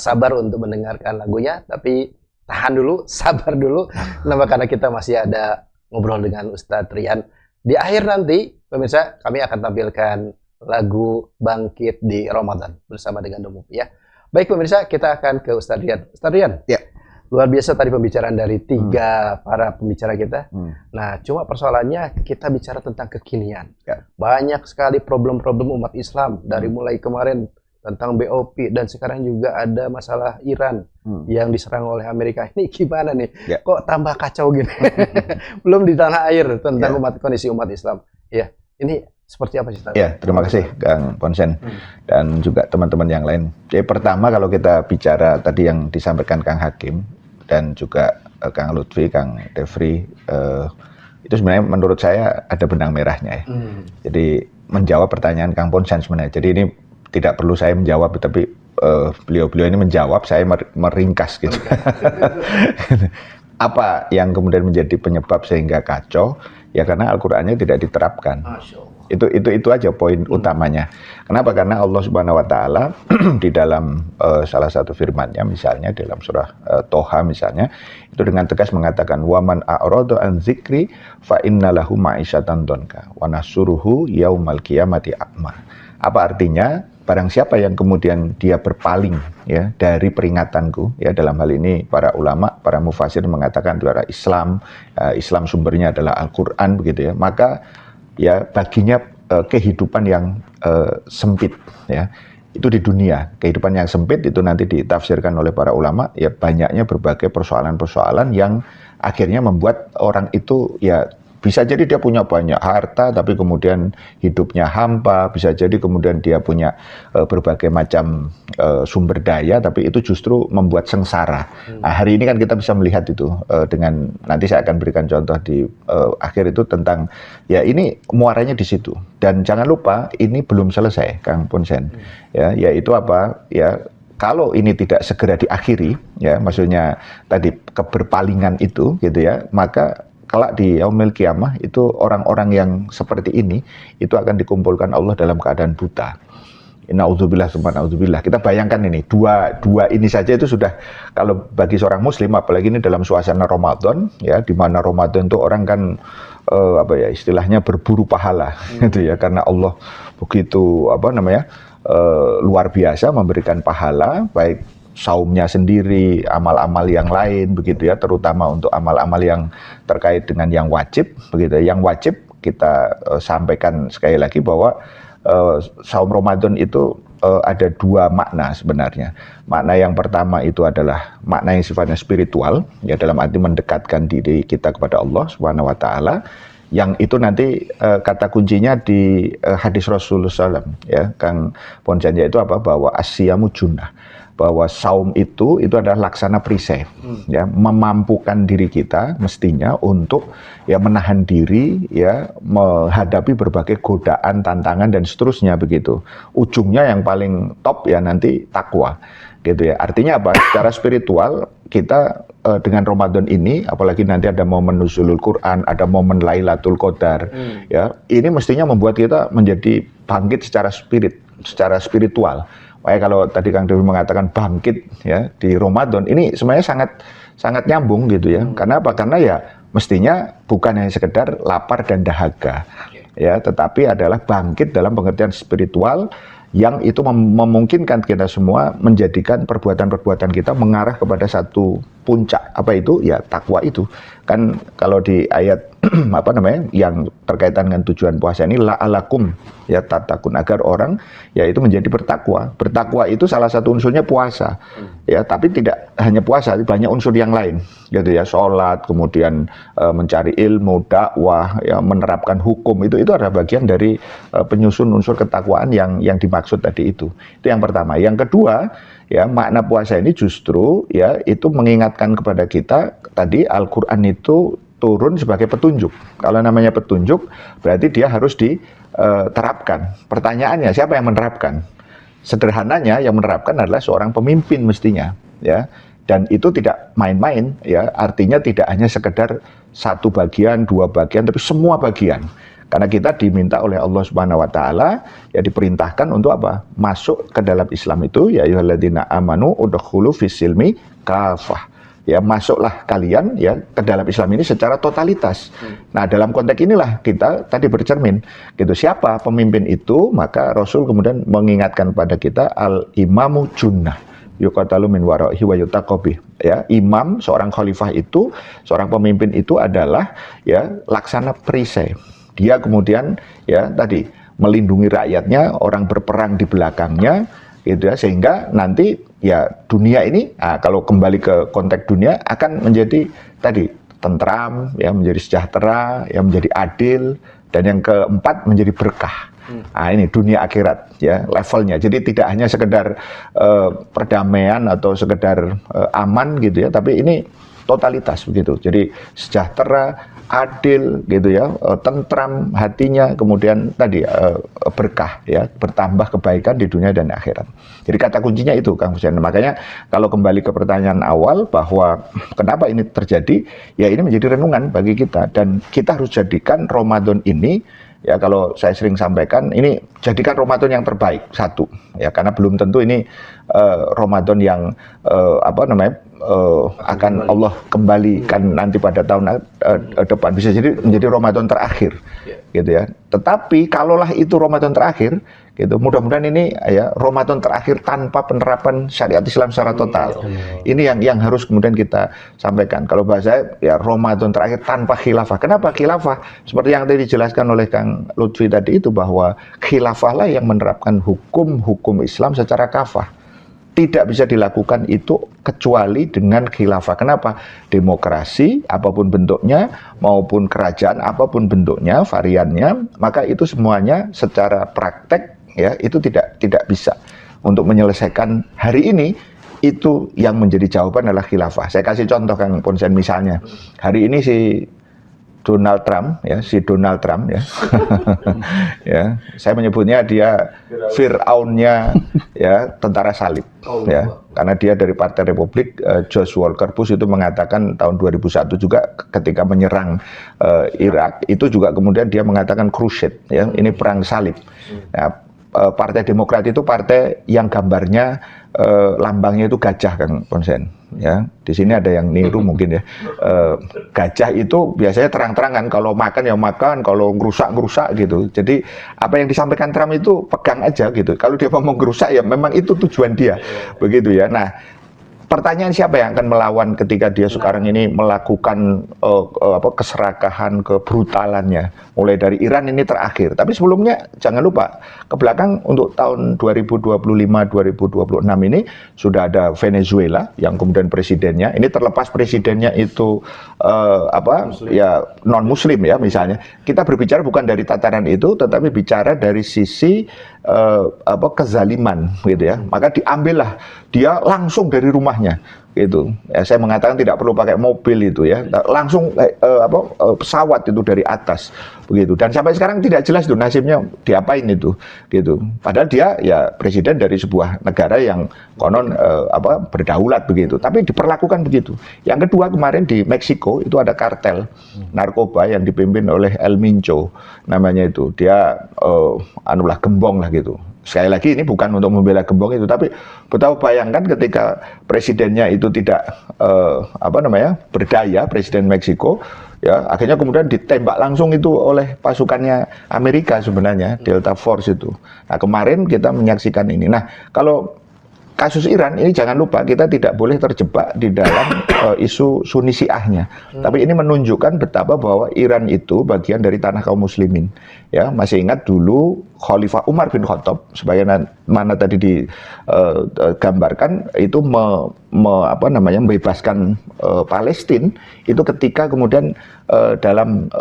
sabar untuk mendengarkan lagunya, tapi tahan dulu, sabar dulu. Kenapa? Karena kita masih ada ngobrol dengan Ustadz Rian. Di akhir nanti, pemirsa, kami akan tampilkan lagu Bangkit di Ramadan bersama dengan Domov ya. Baik pemirsa, kita akan ke Ustadz Rian. Ustadz Rian, ya. Luar biasa tadi pembicaraan dari 3 para pembicara kita. Nah, cuma persoalannya kita bicara tentang kekinian. Banyak sekali problem-problem umat Islam dari mulai kemarin tentang BOP dan sekarang juga ada masalah Iran yang diserang oleh Amerika. Ini gimana nih? Kok tambah kacau gini? Belum di tanah air tentang kondisi umat Islam. Ya, ini seperti apa sih? Ya, terima kasih Kang Ponsen dan juga teman-teman yang lain. Jadi pertama kalau kita bicara tadi yang disampaikan Kang Hakim dan juga Kang Lutfi, Kang Devri, itu sebenarnya menurut saya ada benang merahnya ya. Jadi menjawab pertanyaan Kang Ponsen sebenarnya. Jadi ini tidak perlu saya menjawab, tapi beliau-beliau ini menjawab, saya meringkas gitu. Apa yang kemudian menjadi penyebab sehingga kacau? Ya karena Al-Qur'annya tidak diterapkan. Itu aja poin utamanya. Kenapa? Karena Allah Subhanahu wa taala di dalam salah satu firman-Nya misalnya dalam surah Toha misalnya itu dengan tegas mengatakan waman a'rada an dzikri fa innalahu ma'isyatan donka wa nasuruhu yaumal qiyamati a'ma. Apa artinya? Barang siapa yang kemudian dia berpaling ya dari peringatanku ya, dalam hal ini para ulama, para mufasir mengatakan dari Islam, Islam sumbernya adalah Al-Qur'an begitu ya, maka ya baginya kehidupan yang sempit ya. Itu di dunia, kehidupan yang sempit itu nanti ditafsirkan oleh para ulama ya, banyaknya berbagai persoalan-persoalan yang akhirnya membuat orang itu ya bisa jadi dia punya banyak harta tapi kemudian hidupnya hampa, bisa jadi kemudian dia punya berbagai macam sumber daya tapi itu justru membuat sengsara. Nah, hari ini kan kita bisa melihat itu dengan nanti saya akan berikan contoh di akhir itu tentang ya ini muaranya di situ. Dan jangan lupa ini belum selesai Kang Ponsen. Ya, yaitu apa? Ya kalau ini tidak segera diakhiri ya, maksudnya tadi keberpalingan itu gitu ya, maka kelak di yaumil qiyamah itu orang-orang yang seperti ini itu akan dikumpulkan Allah dalam keadaan buta. Naudzubillah tsumma naudzubillah. Kita bayangkan ini dua ini saja itu sudah, kalau bagi seorang muslim apalagi ini dalam suasana Ramadan ya, di mana Ramadan itu orang kan istilahnya berburu pahala gitu ya, karena Allah begitu luar biasa memberikan pahala, baik saumnya sendiri, amal-amal yang lain begitu ya, terutama untuk amal-amal yang terkait dengan yang wajib begitu. Yang wajib kita sampaikan sekali lagi bahwa saum Ramadan itu ada dua makna sebenarnya. Makna yang pertama itu adalah makna yang sifatnya spiritual, ya, dalam arti mendekatkan diri kita kepada Allah Subhanahu wa taala. Yang itu nanti kata kuncinya di hadis Rasulullah SAW, ya, Kang Ponjan, yaitu apa? Bahwa asyamu junnah, bahwa saum itu adalah laksana perisai, ya, memampukan diri kita mestinya untuk ya menahan diri, ya, menghadapi berbagai godaan, tantangan dan seterusnya begitu. Ujungnya yang paling top ya nanti takwa, gitu ya. Artinya apa? Secara spiritual kita dengan Ramadan ini, apalagi nanti ada momen nuzulul Quran, ada momen Lailatul Qadar, ya, ini mestinya membuat kita menjadi bangkit secara spiritual. Makanya kalau tadi Kang Dewi mengatakan bangkit ya di Ramadan, ini sebenarnya sangat nyambung gitu ya. Karena apa? Karena ya mestinya bukan hanya sekedar lapar dan dahaga, ya, tetapi adalah bangkit dalam pengertian spiritual yang itu memungkinkan kita semua menjadikan perbuatan-perbuatan kita mengarah kepada satu puncak, apa itu? Ya takwa itu. Kan kalau di ayat yang terkaitan dengan tujuan puasa ini, la'alakum ya tatakun, agar orang ya itu menjadi bertakwa. Bertakwa itu salah satu unsurnya puasa. Ya, tapi tidak hanya puasa, banyak unsur yang lain gitu ya, sholat, kemudian mencari ilmu, dakwah, ya, menerapkan hukum, itu adalah bagian dari penyusun unsur ketakwaan yang dimaksud tadi itu. Itu yang pertama. Yang kedua, ya, makna puasa ini justru ya itu mengingatkan kepada kita tadi Al-Qur'an itu turun sebagai petunjuk. Kalau namanya petunjuk berarti dia harus diterapkan. Pertanyaannya, siapa yang menerapkan? Sederhananya yang menerapkan adalah seorang pemimpin mestinya, ya. Dan itu tidak main-main, ya. Artinya tidak hanya sekedar satu bagian, dua bagian, tapi semua bagian. Karena kita diminta oleh Allah Subhanahu wa taala, ya, diperintahkan untuk apa? Masuk ke dalam Islam itu, ya ayyuhalladzina amanu udkhulu fis-silmi kafah. Ya, masuklah kalian ya ke dalam Islam ini secara totalitas. Nah, dalam konteks inilah kita tadi bercermin gitu. Siapa pemimpin itu? Maka Rasul kemudian mengingatkan pada kita al-imamu junnah yuqatalu min wara'ihi wa yutaqabi. Ya, imam, seorang khalifah itu, seorang pemimpin itu adalah ya laksana perisai. Dia kemudian ya tadi melindungi rakyatnya, orang berperang di belakangnya gitu ya, sehingga nanti ya dunia ini, kalau kembali ke konteks dunia, akan menjadi tadi tentram, ya, menjadi sejahtera, ya, menjadi adil, dan yang keempat menjadi berkah. Ini dunia akhirat ya levelnya. Jadi tidak hanya sekedar perdamaian atau sekedar aman gitu ya, tapi ini totalitas begitu. Jadi sejahtera, adil gitu ya, tentram hatinya, kemudian tadi berkah ya, bertambah kebaikan di dunia dan akhirat. Jadi kata kuncinya itu, Kang Hussein. Makanya kalau kembali ke pertanyaan awal bahwa kenapa ini terjadi, ya ini menjadi renungan bagi kita, dan kita harus jadikan Ramadan ini, ya, kalau saya sering sampaikan, ini jadikan Ramadan yang terbaik, satu ya, karena belum tentu ini Ramadan yang akan Allah kembalikan nanti pada tahun depan, bisa jadi menjadi Ramadan terakhir gitu ya. Tetapi kalaulah itu Ramadan terakhir gitu, mudah-mudahan ini ya Ramadan terakhir tanpa penerapan syariat Islam secara total. Ini yang harus kemudian kita sampaikan. Kalau bahasa ya Ramadan terakhir tanpa khilafah. Kenapa khilafah? Seperti yang tadi dijelaskan oleh Kang Lutfi tadi itu, bahwa khilafah lah yang menerapkan hukum Islam secara kafah. Tidak bisa dilakukan itu kecuali dengan khilafah. Kenapa? Demokrasi apapun bentuknya maupun kerajaan apapun bentuknya, variannya, maka itu semuanya secara praktek ya itu tidak bisa untuk menyelesaikan hari ini. Itu yang menjadi jawaban adalah khilafah. Saya kasih contoh, Kang Ponsen, misalnya hari ini si Donald Trump ya, ya, saya menyebutnya dia Fir'aunnya ya tentara salib ya, karena dia dari Partai Republik. George Walker Bush itu mengatakan tahun 2001 juga ketika menyerang Irak itu juga kemudian dia mengatakan crusade ya, ini perang salib. Nah, Partai Demokrat itu partai yang gambarnya lambangnya itu gajah, Kang Ponsen. Ya, di sini ada yang niru mungkin ya. Gajah itu biasanya terang-terangan, kalau makan ya makan, kalau ngerusak gitu. Jadi apa yang disampaikan Trump itu pegang aja gitu. Kalau dia mau ngerusak ya memang itu tujuan dia, begitu ya. Nah, pertanyaan siapa yang akan melawan ketika dia sekarang ini melakukan keserakahan, kebrutalannya, mulai dari Iran ini terakhir. Tapi sebelumnya jangan lupa ke belakang untuk tahun 2025-2026 ini sudah ada Venezuela yang kemudian presidennya ini terlepas presidennya itu ya non Muslim ya misalnya. Kita berbicara bukan dari tataran itu, tetapi bicara dari sisi kezaliman gitu ya. Maka diambillah dia langsung dari rumahnya gitu. Ya, saya mengatakan tidak perlu pakai mobil itu ya, langsung pesawat itu dari atas begitu. Dan sampai sekarang tidak jelas itu nasibnya diapain itu gitu. Padahal dia ya presiden dari sebuah negara yang konon berdaulat begitu, tapi diperlakukan begitu. Yang kedua, kemarin di Meksiko itu ada kartel narkoba yang dipimpin oleh El Mincho namanya itu. Dia gembong lah gitu. Sekali lagi ini bukan untuk membela gembong itu, tapi betapa bayangkan ketika presidennya itu tidak berdaya, presiden Meksiko ya, akhirnya kemudian ditembak langsung itu oleh pasukannya Amerika sebenarnya, Delta Force itu. Nah, kemarin kita menyaksikan ini. Nah, kalau kasus Iran ini jangan lupa kita tidak boleh terjebak di dalam isu Sunni Syiahnya. Tapi ini menunjukkan betapa bahwa Iran itu bagian dari tanah kaum muslimin. Ya, masih ingat dulu Khalifah Umar bin Khattab sebagaimana tadi digambarkan itu membebaskan Palestina itu ketika kemudian dalam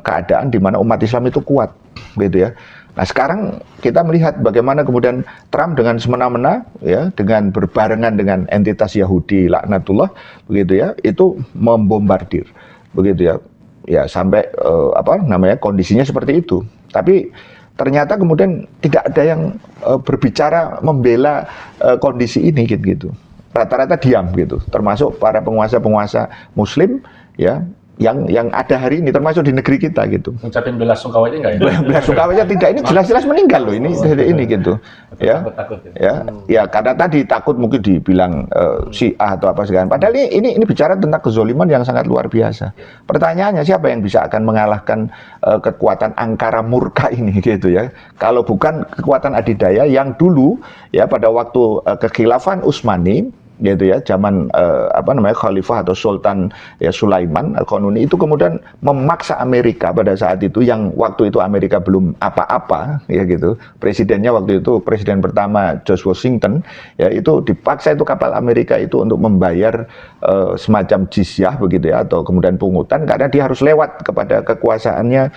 keadaan di mana umat Islam itu kuat gitu ya. Nah, sekarang kita melihat bagaimana kemudian Trump dengan semena-mena ya, dengan berbarengan dengan entitas Yahudi laknatullah begitu ya, itu membombardir begitu ya. Ya sampai kondisinya seperti itu. Tapi ternyata kemudian tidak ada yang berbicara membela kondisi ini gitu. Rata-rata diam gitu. Termasuk para penguasa-penguasa muslim ya, yang ada hari ini termasuk di negeri kita gitu. Ngucapin belasungkawanya enggak ya? Belasungkawanya tidak, ini jelas-jelas meninggal loh ini gitu. Ya. Takut. Ya karena tadi takut mungkin dibilang Syiah atau apa segala. Padahal ini bicara tentang kezoliman yang sangat luar biasa. Pertanyaannya siapa yang bisa akan mengalahkan kekuatan angkara murka ini gitu ya. Kalau bukan kekuatan adidaya yang dulu ya pada waktu kekhilafan Utsmani gitu ya, zaman Khalifah atau Sultan ya Sulaiman Al-Qanuni itu kemudian memaksa Amerika pada saat itu, yang waktu itu Amerika belum apa-apa ya gitu. Presidennya waktu itu presiden pertama George Washington ya, itu dipaksa itu kapal Amerika itu untuk membayar semacam jizyah begitu ya, atau kemudian pungutan karena dia harus lewat kepada kekuasaannya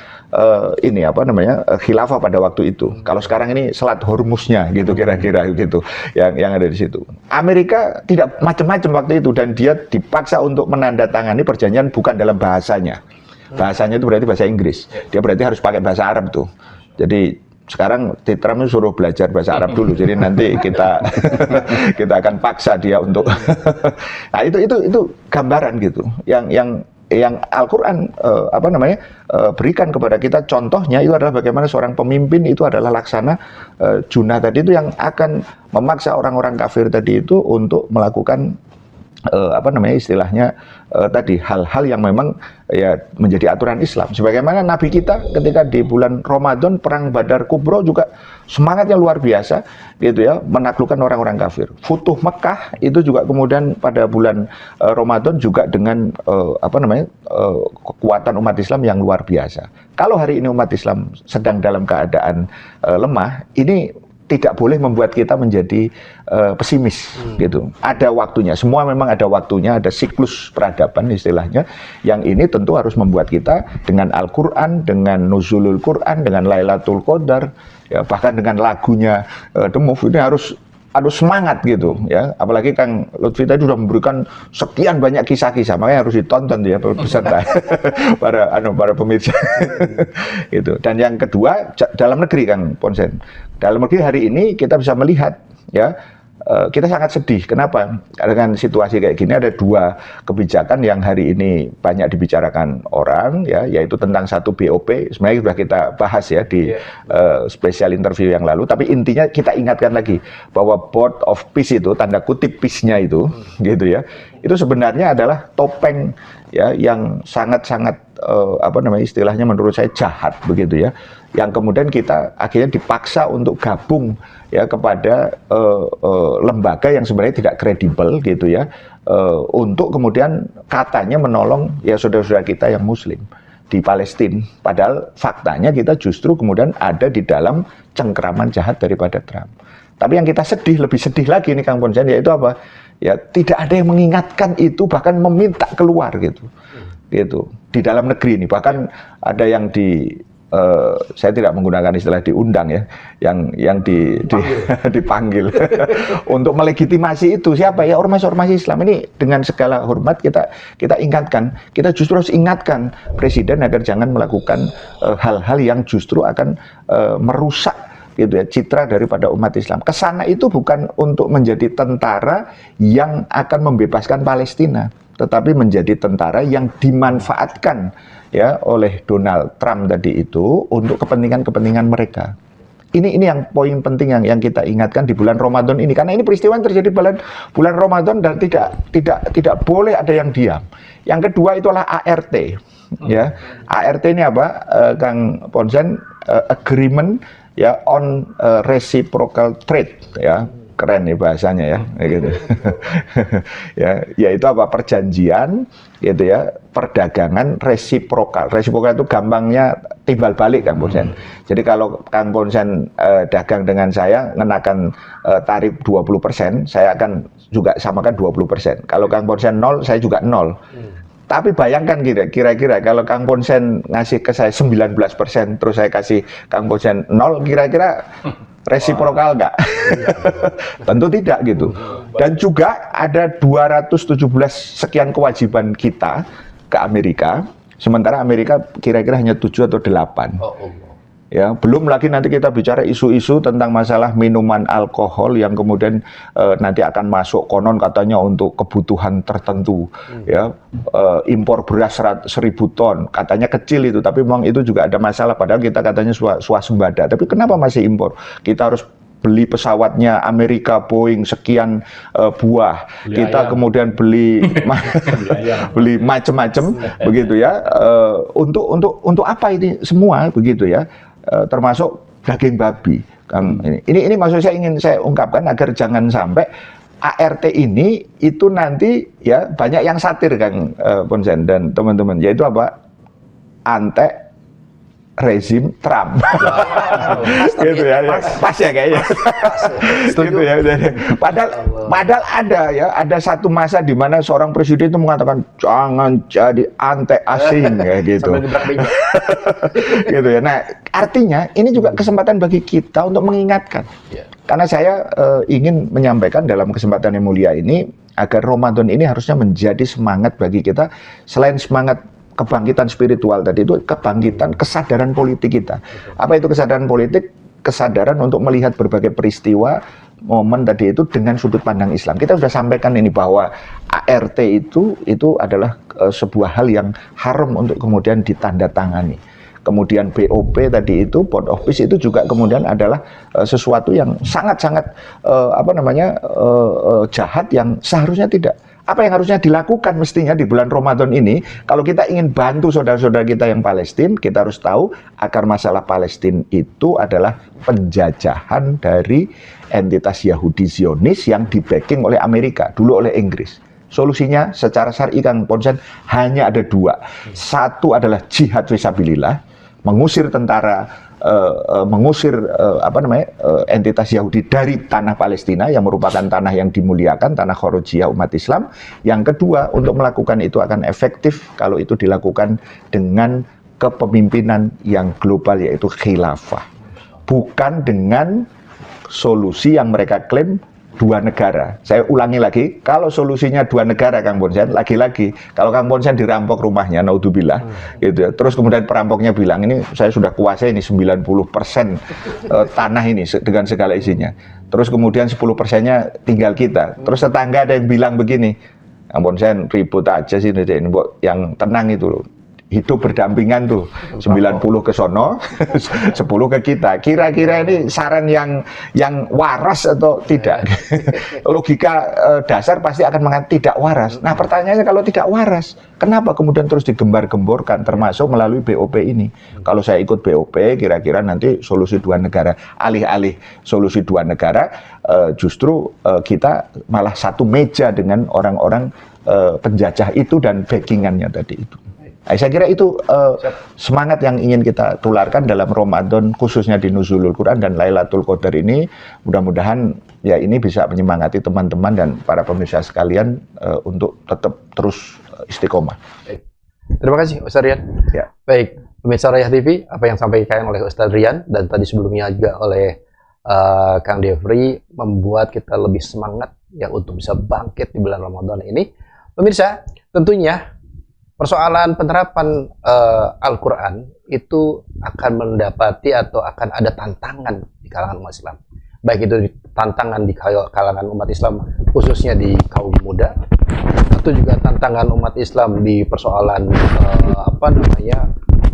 khilafah pada waktu itu. Kalau sekarang ini Selat Hormuznya gitu kira-kira gitu yang ada di situ. Amerika tidak macam-macam waktu itu, dan dia dipaksa untuk menandatangani perjanjian bukan dalam bahasanya. Bahasanya itu berarti bahasa Inggris. Dia berarti harus pakai bahasa Arab tuh. Jadi sekarang Trump suruh belajar bahasa Arab dulu. Jadi nanti kita akan paksa dia untuk nah itu gambaran gitu. Yang Al-Quran berikan kepada kita contohnya itu adalah bagaimana seorang pemimpin itu adalah laksana junah tadi itu yang akan memaksa orang-orang kafir tadi itu untuk melakukan istilahnya tadi hal-hal yang memang ya menjadi aturan Islam. Sebagaimana Nabi kita ketika di bulan Ramadan perang Badar Kubro juga semangatnya luar biasa gitu ya, menaklukkan orang-orang kafir. Futuh Mekah itu juga kemudian pada bulan Ramadan juga dengan kekuatan umat Islam yang luar biasa. Kalau hari ini umat Islam sedang dalam keadaan lemah, ini tidak boleh membuat kita menjadi pesimis gitu. Ada waktunya, semua memang ada waktunya, ada siklus peradaban istilahnya. Yang ini tentu harus membuat kita dengan Al-Quran, dengan Nuzulul Quran, dengan Lailatul Qadar, ya, bahkan dengan lagunya The Move ini harus semangat gitu ya. Apalagi Kang Lutfi tadi sudah memberikan sekian banyak kisah-kisah, makanya harus ditonton ya peserta para pemirsa gitu. Dan yang kedua dalam negeri Kang Ponsen, dalam negeri hari ini kita bisa melihat ya kita sangat sedih. Kenapa? Dengan situasi kayak gini ada dua kebijakan yang hari ini banyak dibicarakan orang, ya, yaitu tentang satu BOP. Sebenarnya sudah kita bahas ya di spesial interview yang lalu. Tapi intinya kita ingatkan lagi bahwa Board of Peace itu, tanda kutip peace-nya itu, gitu ya, itu sebenarnya adalah topeng ya yang sangat-sangat istilahnya menurut saya jahat begitu ya, yang kemudian kita akhirnya dipaksa untuk gabung ya kepada lembaga yang sebenarnya tidak kredibel gitu ya, untuk kemudian katanya menolong ya saudara-saudara kita yang Muslim di Palestina, padahal faktanya kita justru kemudian ada di dalam cengkeraman jahat daripada Trump. Tapi yang kita lebih sedih lagi nih Kang Ponsen, yaitu apa? Ya tidak ada yang mengingatkan itu, bahkan meminta keluar gitu di dalam negeri ini. Bahkan ada yang saya tidak menggunakan istilah diundang ya, yang dipanggil untuk melegitimasi itu. Siapa ya? Ormas-ormas Islam ini. Dengan segala hormat kita ingatkan, kita justru harus ingatkan Presiden agar jangan melakukan hal-hal yang justru akan merusak gitu ya citra daripada umat Islam. Kesana itu bukan untuk menjadi tentara yang akan membebaskan Palestina, tetapi menjadi tentara yang dimanfaatkan ya oleh Donald Trump tadi itu untuk kepentingan-kepentingan mereka. Ini yang poin penting yang kita ingatkan di bulan Ramadan ini, karena ini peristiwa yang terjadi bulan Ramadan dan tidak boleh ada yang diam. Yang kedua itulah ART ya. ART ini apa? Kang Ponsen, agreement ya on reciprocal trade ya. Keren nih bahasanya ya, gitu. Ya, yaitu apa? Perjanjian gitu ya, perdagangan resiprokal. Resiprokal itu gampangnya timbal balik Kang Ponsen. Jadi kalau Kang Ponsen dagang dengan saya ngenakan tarif 20%, saya akan juga samakan 20%. Kalau Kang Ponsen 0, saya juga 0. Tapi bayangkan kira-kira kalau Kang Ponsen ngasih ke saya 19%, terus saya kasih Kang Ponsen 0, kira-kira resiprokal nggak? Tentu tidak gitu. Dan juga ada 217 sekian kewajiban kita ke Amerika, sementara Amerika kira-kira hanya 7 atau 8. Ya, belum lagi nanti kita bicara isu-isu tentang masalah minuman alkohol yang kemudian nanti akan masuk konon katanya untuk kebutuhan tertentu. Ya, impor beras 1.000 ton, katanya kecil itu, tapi memang itu juga ada masalah. Padahal kita katanya swasembada. Tapi kenapa masih impor? Kita harus beli pesawatnya Amerika Boeing sekian buah, kita kemudian beli beli macam-macam begitu ya, untuk apa ini semua begitu ya, termasuk daging babi. Ini maksud saya ingin saya ungkapkan agar jangan sampai ART ini itu nanti ya banyak yang satir Kang Ponsen dan teman-teman, yaitu apa? Antek rezim Trump. Gitu ya, pas ya kayaknya. Gitu ya. Padahal ada satu masa di mana seorang presiden itu mengatakan jangan jadi antek asing ya gitu. Gitu ya. Nah, artinya ini juga kesempatan bagi kita untuk mengingatkan. Karena saya ingin menyampaikan dalam kesempatan yang mulia ini agar Ramadan ini harusnya menjadi semangat bagi kita, selain semangat kebangkitan spiritual tadi itu, kebangkitan kesadaran politik kita. Apa itu kesadaran politik? Kesadaran untuk melihat berbagai peristiwa, momen tadi itu dengan sudut pandang Islam. Kita sudah sampaikan ini bahwa ART itu adalah sebuah hal yang haram untuk kemudian ditandatangani. Kemudian BOP tadi itu, Board of Peace itu juga kemudian adalah sesuatu yang sangat-sangat jahat yang seharusnya tidak. Apa yang harusnya dilakukan mestinya di bulan Ramadan ini, kalau kita ingin bantu saudara-saudara kita yang Palestina, kita harus tahu akar masalah Palestina itu adalah penjajahan dari entitas Yahudi Zionis yang di-backing oleh Amerika, dulu oleh Inggris. Solusinya secara syar'i Kang Ponsen hanya ada dua. Satu adalah jihad fisabilillah, mengusir tentara, entitas Yahudi dari tanah Palestina yang merupakan tanah yang dimuliakan, tanah kharojiyah umat Islam. Yang kedua, untuk melakukan itu akan efektif kalau itu dilakukan dengan kepemimpinan yang global, yaitu khilafah. Bukan dengan solusi yang mereka klaim dua negara. Saya ulangi lagi, kalau solusinya dua negara Kang Bonsen, lagi-lagi kalau Kang Bonsen dirampok rumahnya, naudzubillah, gitu ya. Terus kemudian perampoknya bilang, ini saya sudah kuasai ini 90% tanah ini dengan segala isinya. Terus kemudian 10%-nya tinggal kita. Terus tetangga ada yang bilang begini, Kang Bonsen ribut aja sih ini yang tenang itu loh. Hidup berdampingan tuh, 90 ke sono, 10 ke kita. Kira-kira ini saran yang waras atau tidak? Logika dasar pasti akan mengatakan tidak waras. Nah pertanyaannya kalau tidak waras, kenapa kemudian terus digembar-gemborkan termasuk melalui BOP ini? Kalau saya ikut BOP, kira-kira nanti solusi dua negara, alih-alih solusi dua negara, justru kita malah satu meja dengan orang-orang penjajah itu dan backingannya tadi itu. Nah, saya kira itu semangat yang ingin kita tularkan dalam Ramadan, khususnya di Nuzulul Quran dan Lailatul Qadar ini. Mudah-mudahan ya ini bisa menyemangati teman-teman dan para pemirsa sekalian untuk tetap terus istiqomah. Baik. Terima kasih Ustaz Rian. Ya. Baik, pemirsa Royah TV, apa yang sampaikan oleh Ustaz Rian dan tadi sebelumnya juga oleh Kang Devri membuat kita lebih semangat ya untuk bisa bangkit di bulan Ramadan ini. Pemirsa, tentunya persoalan penerapan Al-Quran itu akan mendapati atau akan ada tantangan di kalangan umat Islam. Baik itu tantangan di kalangan umat Islam khususnya di kaum muda, atau juga tantangan umat Islam di persoalan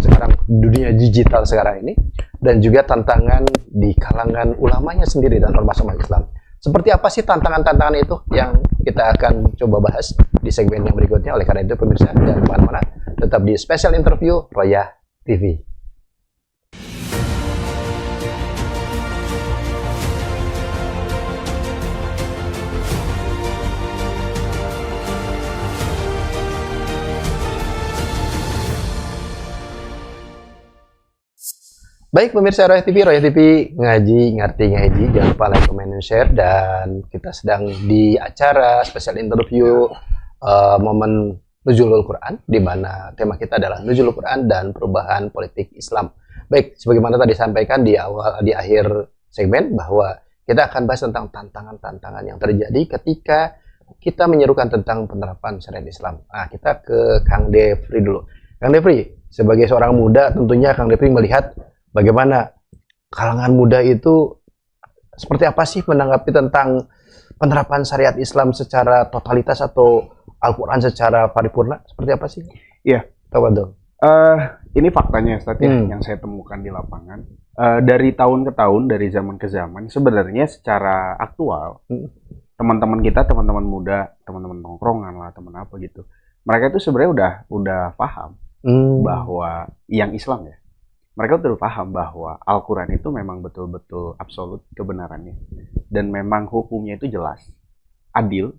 sekarang dunia digital sekarang ini, dan juga tantangan di kalangan ulamanya sendiri dan ormas umat Islam. Seperti apa sih tantangan-tantangan itu yang kita akan coba bahas di segmen yang berikutnya. Oleh karena itu pemirsa, jangan kemana-mana, tetap di Special Interview Royah TV. Baik pemirsa Royah TV ngaji, ngerti, ngaji. Jangan lupa like, comment, dan share. Dan kita sedang di acara Special Interview momen Nuzulul Quran, di mana tema kita adalah Nuzulul Quran dan perubahan politik Islam. Baik, sebagaimana tadi disampaikan di akhir segmen bahwa kita akan bahas tentang tantangan-tantangan yang terjadi ketika kita menyerukan tentang penerapan syariat Islam. Nah, kita ke Kang Devri dulu. Kang Devri, sebagai seorang muda, tentunya Kang Devri melihat bagaimana kalangan muda itu seperti apa sih menanggapi tentang penerapan syariat Islam secara totalitas atau Al-Quran secara paripurna? Seperti apa sih? Iya. Tafadhol. Ini faktanya Ustaz ya, yang saya temukan di lapangan. Dari tahun ke tahun, dari zaman ke zaman, sebenarnya secara aktual, teman-teman kita, teman-teman muda, teman-teman nongkrongan lah, teman apa gitu, mereka itu sebenarnya udah paham bahwa yang Islam ya, mereka betul paham bahwa Al-Quran itu memang betul-betul absolut kebenarannya. Dan memang hukumnya itu jelas, adil.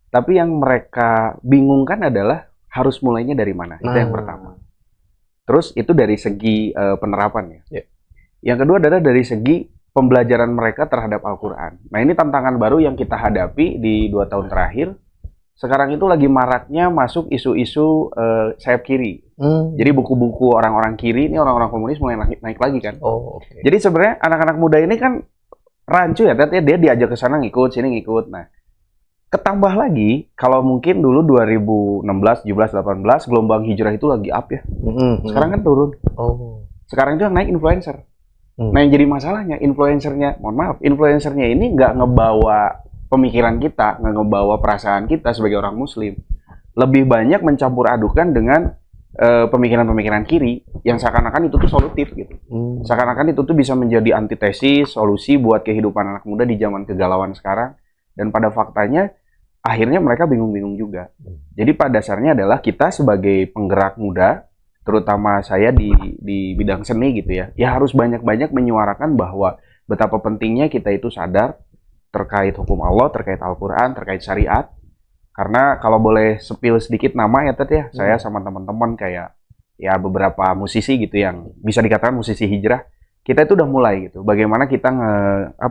Tapi yang mereka bingungkan adalah harus mulainya dari mana. Itu yang pertama. Terus itu dari segi penerapannya. Yeah. Yang kedua adalah dari segi pembelajaran mereka terhadap Al-Quran. Nah ini tantangan baru yang kita hadapi di 2 tahun terakhir. Sekarang itu lagi maraknya masuk isu-isu sayap kiri. Jadi buku-buku orang-orang kiri, ini orang-orang komunis mulai naik lagi kan. Okay. Jadi sebenarnya anak-anak muda ini kan rancu ya, dia diajak ke sana ngikut, sini ngikut. Nah, ketambah lagi, kalau mungkin dulu 2016, 17, 18, gelombang hijrah itu lagi up ya. Sekarang kan turun. Sekarang itu yang naik influencer. Nah yang jadi masalahnya, influencernya ini nggak ngebawa pemikiran kita, nggak ngebawa perasaan kita sebagai orang muslim. Lebih banyak mencampur adukan dengan pemikiran-pemikiran kiri yang seakan-akan itu tuh solutif gitu. Seakan-akan itu tuh bisa menjadi antitesis, solusi buat kehidupan anak muda di zaman kegalauan sekarang. Dan pada faktanya akhirnya mereka bingung-bingung juga. Jadi pada dasarnya adalah kita sebagai penggerak muda, terutama saya di bidang seni gitu ya, ya harus banyak-banyak menyuarakan bahwa betapa pentingnya kita itu sadar terkait hukum Allah, terkait Al-Quran, terkait syariat. Karena kalau boleh spill sedikit nama ya Tet ya, saya sama teman-teman kayak ya beberapa musisi gitu yang bisa dikatakan musisi hijrah, kita itu udah mulai gitu. Bagaimana kita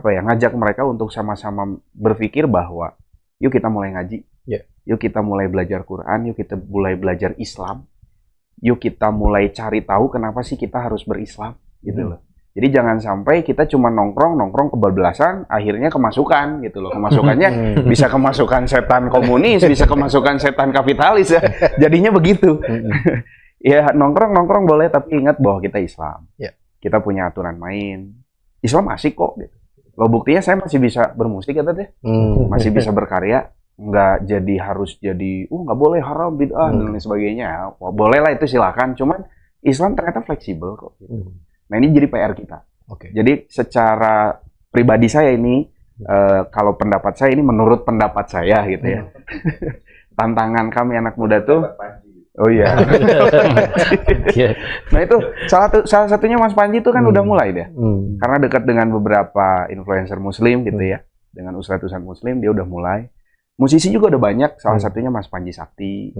ngajak mereka untuk sama-sama berpikir bahwa yuk kita mulai ngaji, yuk kita mulai belajar Quran, yuk kita mulai belajar Islam, yuk kita mulai cari tahu kenapa sih kita harus berislam gitu loh. Jadi jangan sampai kita cuma nongkrong kebablasan, akhirnya kemasukan gitu loh. Kemasukannya bisa kemasukan setan komunis, bisa kemasukan setan kapitalis ya. Jadinya begitu. Ya nongkrong boleh, tapi ingat bahwa kita Islam. Ya. Kita punya aturan main. Islam asik kok gitu. Lo buktinya saya masih bisa bermusik ya teh. Masih bisa berkarya. Nggak jadi harus jadi, nggak boleh haram, bid'ah, dan lain sebagainya. Boleh lah itu silakan. Cuman Islam ternyata fleksibel kok. Gitu. Nah ini jadi PR kita. Jadi secara pribadi saya ini, kalau pendapat saya ini menurut pendapat saya gitu ya. Tantangan kami anak muda tuh, oh iya. Nah itu salah satunya Mas Panji itu kan udah mulai deh. Karena dekat dengan beberapa influencer Muslim gitu ya, dengan ustadz-ustadz Muslim dia udah mulai. Musisi juga udah banyak, salah satunya Mas Panji Sakti.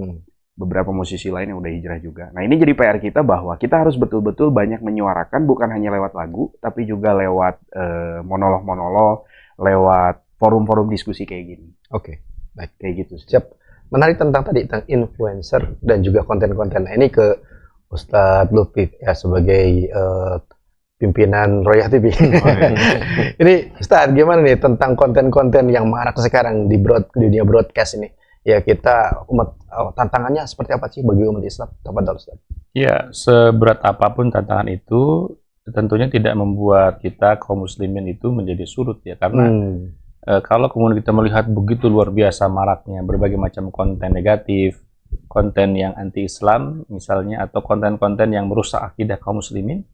Beberapa musisi lain yang udah hijrah juga. Nah ini jadi PR kita bahwa kita harus betul-betul banyak menyuarakan, bukan hanya lewat lagu, tapi juga lewat monolog-monolog, lewat forum-forum diskusi kayak gini. Baik. Kayak gitu. Siap. Menarik tentang influencer dan juga konten-konten. Ini ke Ustadz Lutfi ya sebagai pimpinan Royah TV. Ini Ustadz gimana nih tentang konten-konten yang marak sekarang di dunia broadcast ini? Ya kita tantangannya seperti apa sih bagi umat Islam? Tafadhol Ustaz. Ya, seberat apapun tantangan itu tentunya tidak membuat kita kaum muslimin itu menjadi surut ya, karena kalau kemudian kita melihat begitu luar biasa maraknya berbagai macam konten negatif, konten yang anti-Islam misalnya, atau konten-konten yang merusak akidah kaum muslimin,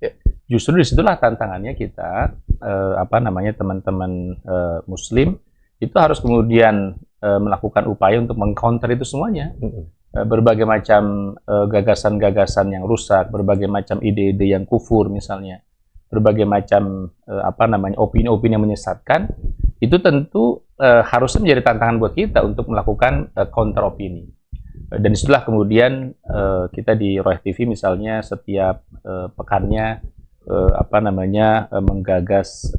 justru disitulah tantangannya kita teman-teman muslim itu harus kemudian melakukan upaya untuk mengcounter itu semuanya. Berbagai macam gagasan-gagasan yang rusak, berbagai macam ide-ide yang kufur misalnya, berbagai macam opini-opini yang menyesatkan, itu tentu harusnya menjadi tantangan buat kita untuk melakukan counter opini. Dan disitulah kemudian kita di Royah TV misalnya setiap pekannya menggagas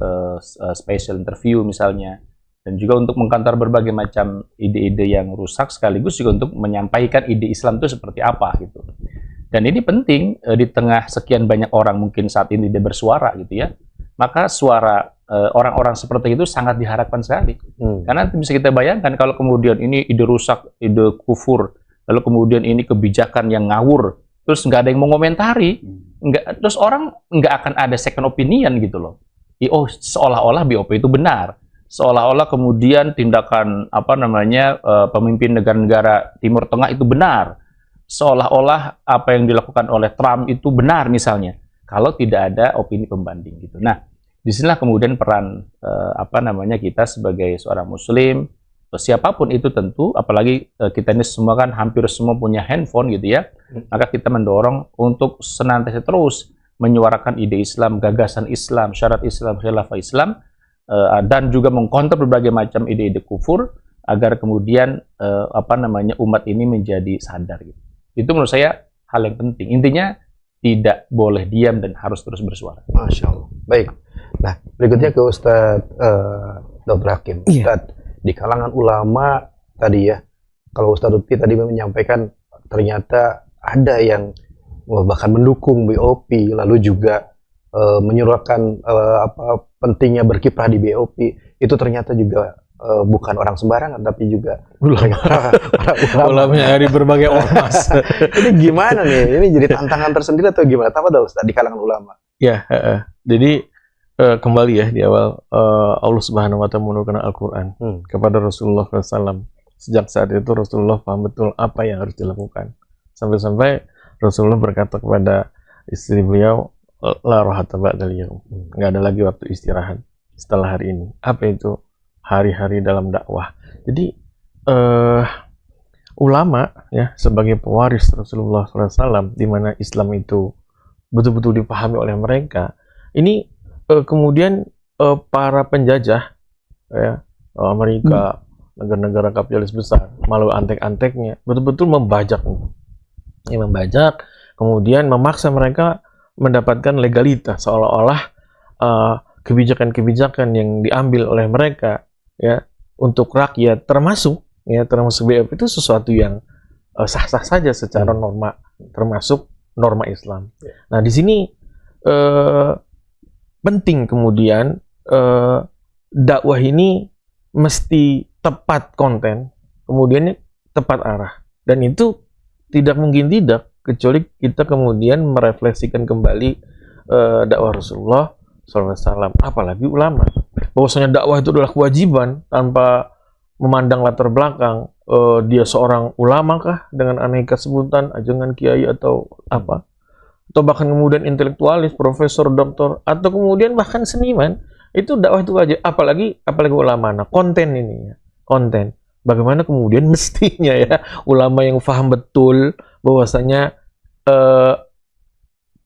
special interview misalnya, dan juga untuk mengkantar berbagai macam ide-ide yang rusak, sekaligus juga untuk menyampaikan ide Islam itu seperti apa gitu. Dan ini penting di tengah sekian banyak orang mungkin saat ini dia bersuara gitu ya, maka suara orang-orang seperti itu sangat diharapkan sekali. Karena bisa kita bayangkan kalau kemudian ini ide rusak, ide kufur, lalu kemudian ini kebijakan yang ngawur, terus nggak ada yang mau ngomentari, terus orang nggak akan ada second opinion gitu loh. Seolah-olah BOP itu benar. Seolah-olah kemudian tindakan pemimpin negara-negara Timur Tengah itu benar, seolah-olah apa yang dilakukan oleh Trump itu benar misalnya, kalau tidak ada opini pembanding gitu. Nah, disinilah kemudian peran kita sebagai seorang Muslim, siapapun itu tentu, apalagi kita ini semua kan hampir semua punya handphone gitu ya, maka kita mendorong untuk senantiasa terus menyuarakan ide Islam, gagasan Islam, syarat Islam, khilafah Islam. Dan juga mengkonter berbagai macam ide-ide kufur agar kemudian umat ini menjadi sadar gitu. Itu menurut saya hal yang penting. Intinya tidak boleh diam dan harus terus bersuara. Masya Allah. Baik. Nah, berikutnya ke Ustadz Dr. Hakim. Ustadz, di kalangan ulama tadi ya, kalau Ustadz Lutfi tadi menyampaikan ternyata ada yang bahkan mendukung BOP, lalu juga menyuarakan pentingnya berkiprah di BOP, itu ternyata juga bukan orang sembarangan, tapi juga para ulama dari berbagai ormas. Ini gimana nih? Ini jadi tantangan tersendiri atau gimana? Apa dah Ustaz di kalangan ulama? Ya, jadi kembali ya di awal Allah Subhanahu Wa Taala menurunkan Al-Quran kepada Rasulullah SAW. Sejak saat itu Rasulullah paham betul apa yang harus dilakukan. Sampai-sampai Rasulullah berkata kepada istri beliau, la rohata ba'dal yaum. Nggak ada lagi waktu istirahat setelah hari ini. Apa itu? Hari-hari dalam dakwah. Jadi ulama ya sebagai pewaris Rasulullah SAW, di mana Islam itu betul-betul dipahami oleh mereka. Ini kemudian para penjajah ya Amerika, negara-negara kapitalis besar, malu antek-anteknya betul-betul membajak. Ini membajak, kemudian memaksa mereka mendapatkan legalitas, seolah-olah kebijakan-kebijakan yang diambil oleh mereka ya untuk rakyat, termasuk BOP itu sesuatu yang sah-sah saja secara norma, termasuk norma Islam. Nah di sini penting kemudian dakwah ini mesti tepat konten, kemudian tepat arah. Dan itu tidak mungkin tidak, kecuali kita kemudian merefleksikan kembali dakwah Rasulullah SAW, apalagi ulama. Bahwasanya dakwah itu adalah kewajiban tanpa memandang latar belakang, dia seorang ulama kah dengan aneka sebutan, ajangan kiai atau apa, atau bahkan kemudian intelektualis, profesor, doktor, atau kemudian bahkan seniman, itu dakwah itu aja, apalagi ulama. Nah, konten ini ya, konten. Bagaimana kemudian mestinya ya ulama yang paham betul bahwasanya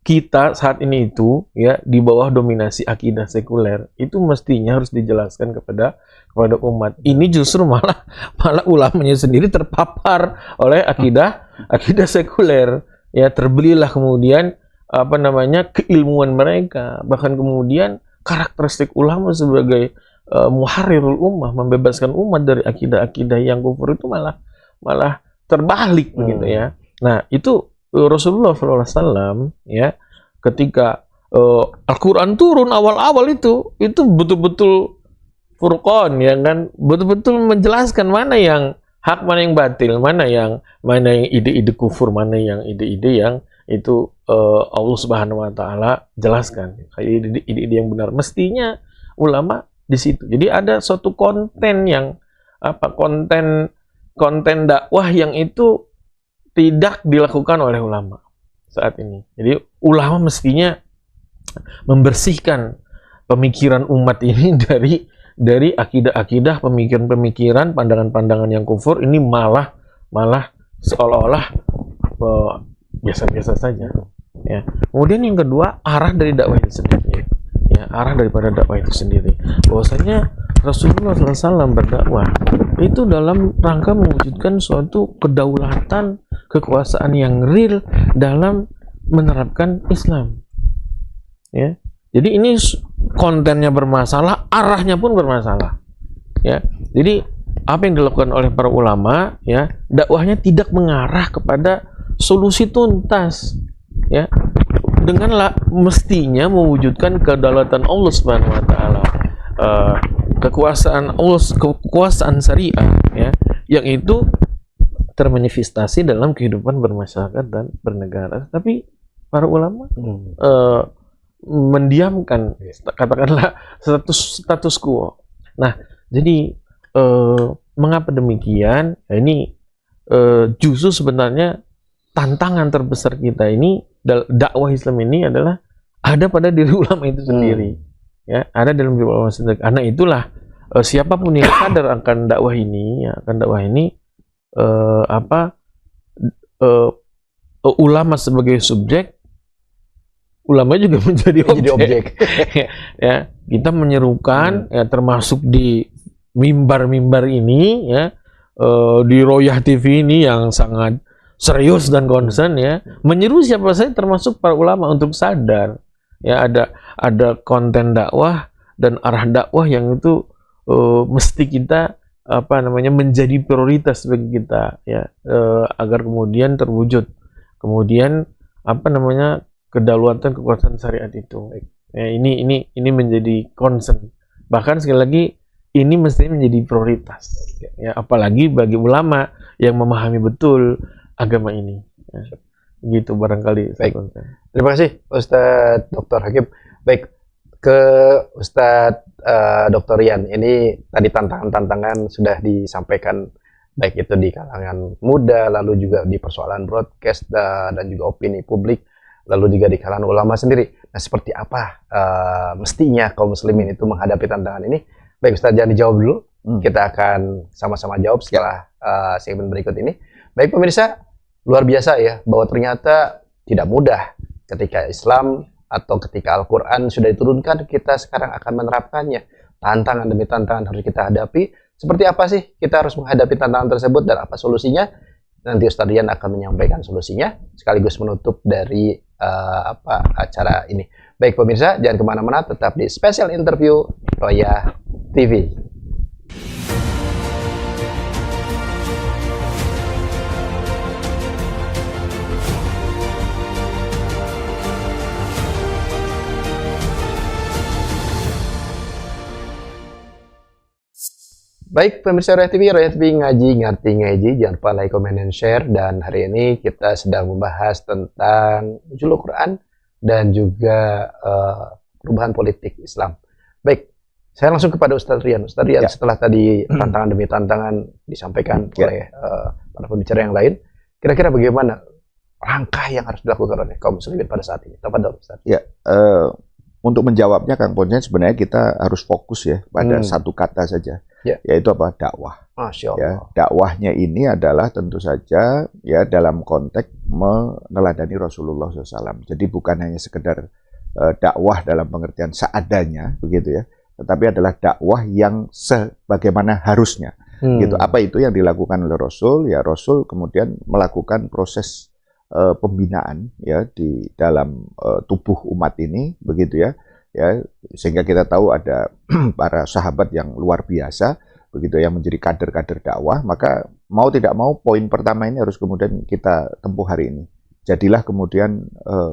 kita saat ini itu ya di bawah dominasi akidah sekuler, itu mestinya harus dijelaskan kepada umat. Ini justru malah ulamanya sendiri terpapar oleh akidah sekuler. Ya, terbelilah kemudian keilmuan mereka, bahkan kemudian karakteristik ulama sebagai muharrirul ummah, membebaskan umat dari akidah-akidah yang kufur itu malah terbalik begitu ya. Nah, itu Rasulullah SAW ya, ketika Al-Quran turun awal-awal itu betul-betul furqan ya kan, betul-betul menjelaskan mana yang hak, mana yang batil, mana yang ide-ide kufur, mana yang ide-ide yang itu Allah Subhanahu wa taala jelaskan. Ide-ide yang benar mestinya ulama di situ. Jadi ada suatu konten yang konten dakwah yang itu tidak dilakukan oleh ulama saat ini. Jadi ulama mestinya membersihkan pemikiran umat ini dari akidah-akidah, pemikiran-pemikiran, pandangan-pandangan yang kufur ini malah seolah-olah biasa-biasa saja. Ya. Kemudian yang kedua, arah dari dakwah itu sendiri. Ya, arah daripada dakwah itu sendiri. Bahwasanya Rasulullah SAW berdakwah itu dalam rangka mewujudkan suatu kedaulatan, kekuasaan yang real dalam menerapkan Islam. Ya. Jadi ini kontennya bermasalah, arahnya pun bermasalah. Ya. Jadi apa yang dilakukan oleh para ulama ya, dakwahnya tidak mengarah kepada solusi tuntas. Ya. Denganlah mestinya mewujudkan kedaulatan Allah Subhanahu wa taala. Kekuasaan Allah, kekuasaan syariah ya, yang itu termanifestasi dalam kehidupan bermasyarakat dan bernegara. Tapi para ulama mendiamkan, katakanlah status quo. Nah, jadi mengapa demikian? Nah, ini justru sebenarnya tantangan terbesar kita ini, dakwah Islam ini adalah ada pada diri ulama itu sendiri. Ya, ada dalam diri ulama sendiri. Karena itulah siapapun yang sadar akan dakwah ini, ya, ulama sebagai subjek, ulama juga menjadi objek. Ya, kita menyerukan ya, termasuk di mimbar-mimbar ini ya, di Royah TV ini yang sangat serius dan concern ya, menyeru siapa saja termasuk para ulama untuk sadar ya, ada konten dakwah dan arah dakwah yang itu mesti kita menjadi prioritas bagi kita ya, agar kemudian terwujud kemudian kedaulatan kekuasaan syariat itu. Ya, ini menjadi concern, bahkan sekali lagi ini mestinya menjadi prioritas ya, apalagi bagi ulama yang memahami betul agama ini ya. Gitu barangkali. Baik. Terima kasih Ustadz Dr. Hakim. Baik, ke Ustadz Dr. Rian, ini tadi tantangan-tantangan sudah disampaikan, baik itu di kalangan muda, lalu juga di persoalan broadcast dan juga opini publik, lalu juga di kalangan ulama sendiri. Nah, seperti apa mestinya kaum muslimin itu menghadapi tantangan ini? Baik Ustadz, jangan dijawab dulu. Kita akan sama-sama jawab setelah segmen berikut ini. Baik pemirsa, luar biasa ya, bahwa ternyata tidak mudah ketika Islam atau ketika Al-Quran sudah diturunkan, kita sekarang akan menerapkannya. Tantangan demi tantangan harus kita hadapi. Seperti apa sih kita harus menghadapi tantangan tersebut dan apa solusinya? Nanti Ustadz Rian akan menyampaikan solusinya sekaligus menutup dari acara ini. Baik pemirsa, jangan kemana-mana, tetap di special interview Royah TV. Baik, pemirsa Royal TV ngaji, ngerti, ngaji. Jangan lupa like, comment, dan share. Dan hari ini kita sedang membahas tentang nuzulul Quran dan juga perubahan politik Islam. Baik, saya langsung kepada Ustadz Rian. Ustadz Rian, setelah tadi tantangan demi tantangan disampaikan oleh para pembicara yang lain, kira-kira bagaimana langkah yang harus dilakukan oleh kaum muslimin pada saat ini? Tafadhol, Ustadz. Ya, untuk menjawabnya Kang Ponsen, sebenarnya kita harus fokus ya pada satu kata saja, yaitu apa? Dakwah. Masya Allah. Ya, dakwahnya ini adalah tentu saja ya dalam konteks meneladani Rasulullah SAW. Jadi bukan hanya sekedar dakwah dalam pengertian seadanya, begitu ya, tetapi adalah dakwah yang sebagaimana harusnya. Gitu. Apa itu yang dilakukan oleh Rasul? Ya, Rasul kemudian melakukan proses pembinaan ya di dalam tubuh umat ini, begitu ya, sehingga kita tahu ada para sahabat yang luar biasa, begitu yang menjadi kader-kader dakwah. Maka mau tidak mau poin pertama ini harus kemudian kita tempuh hari ini. Jadilah kemudian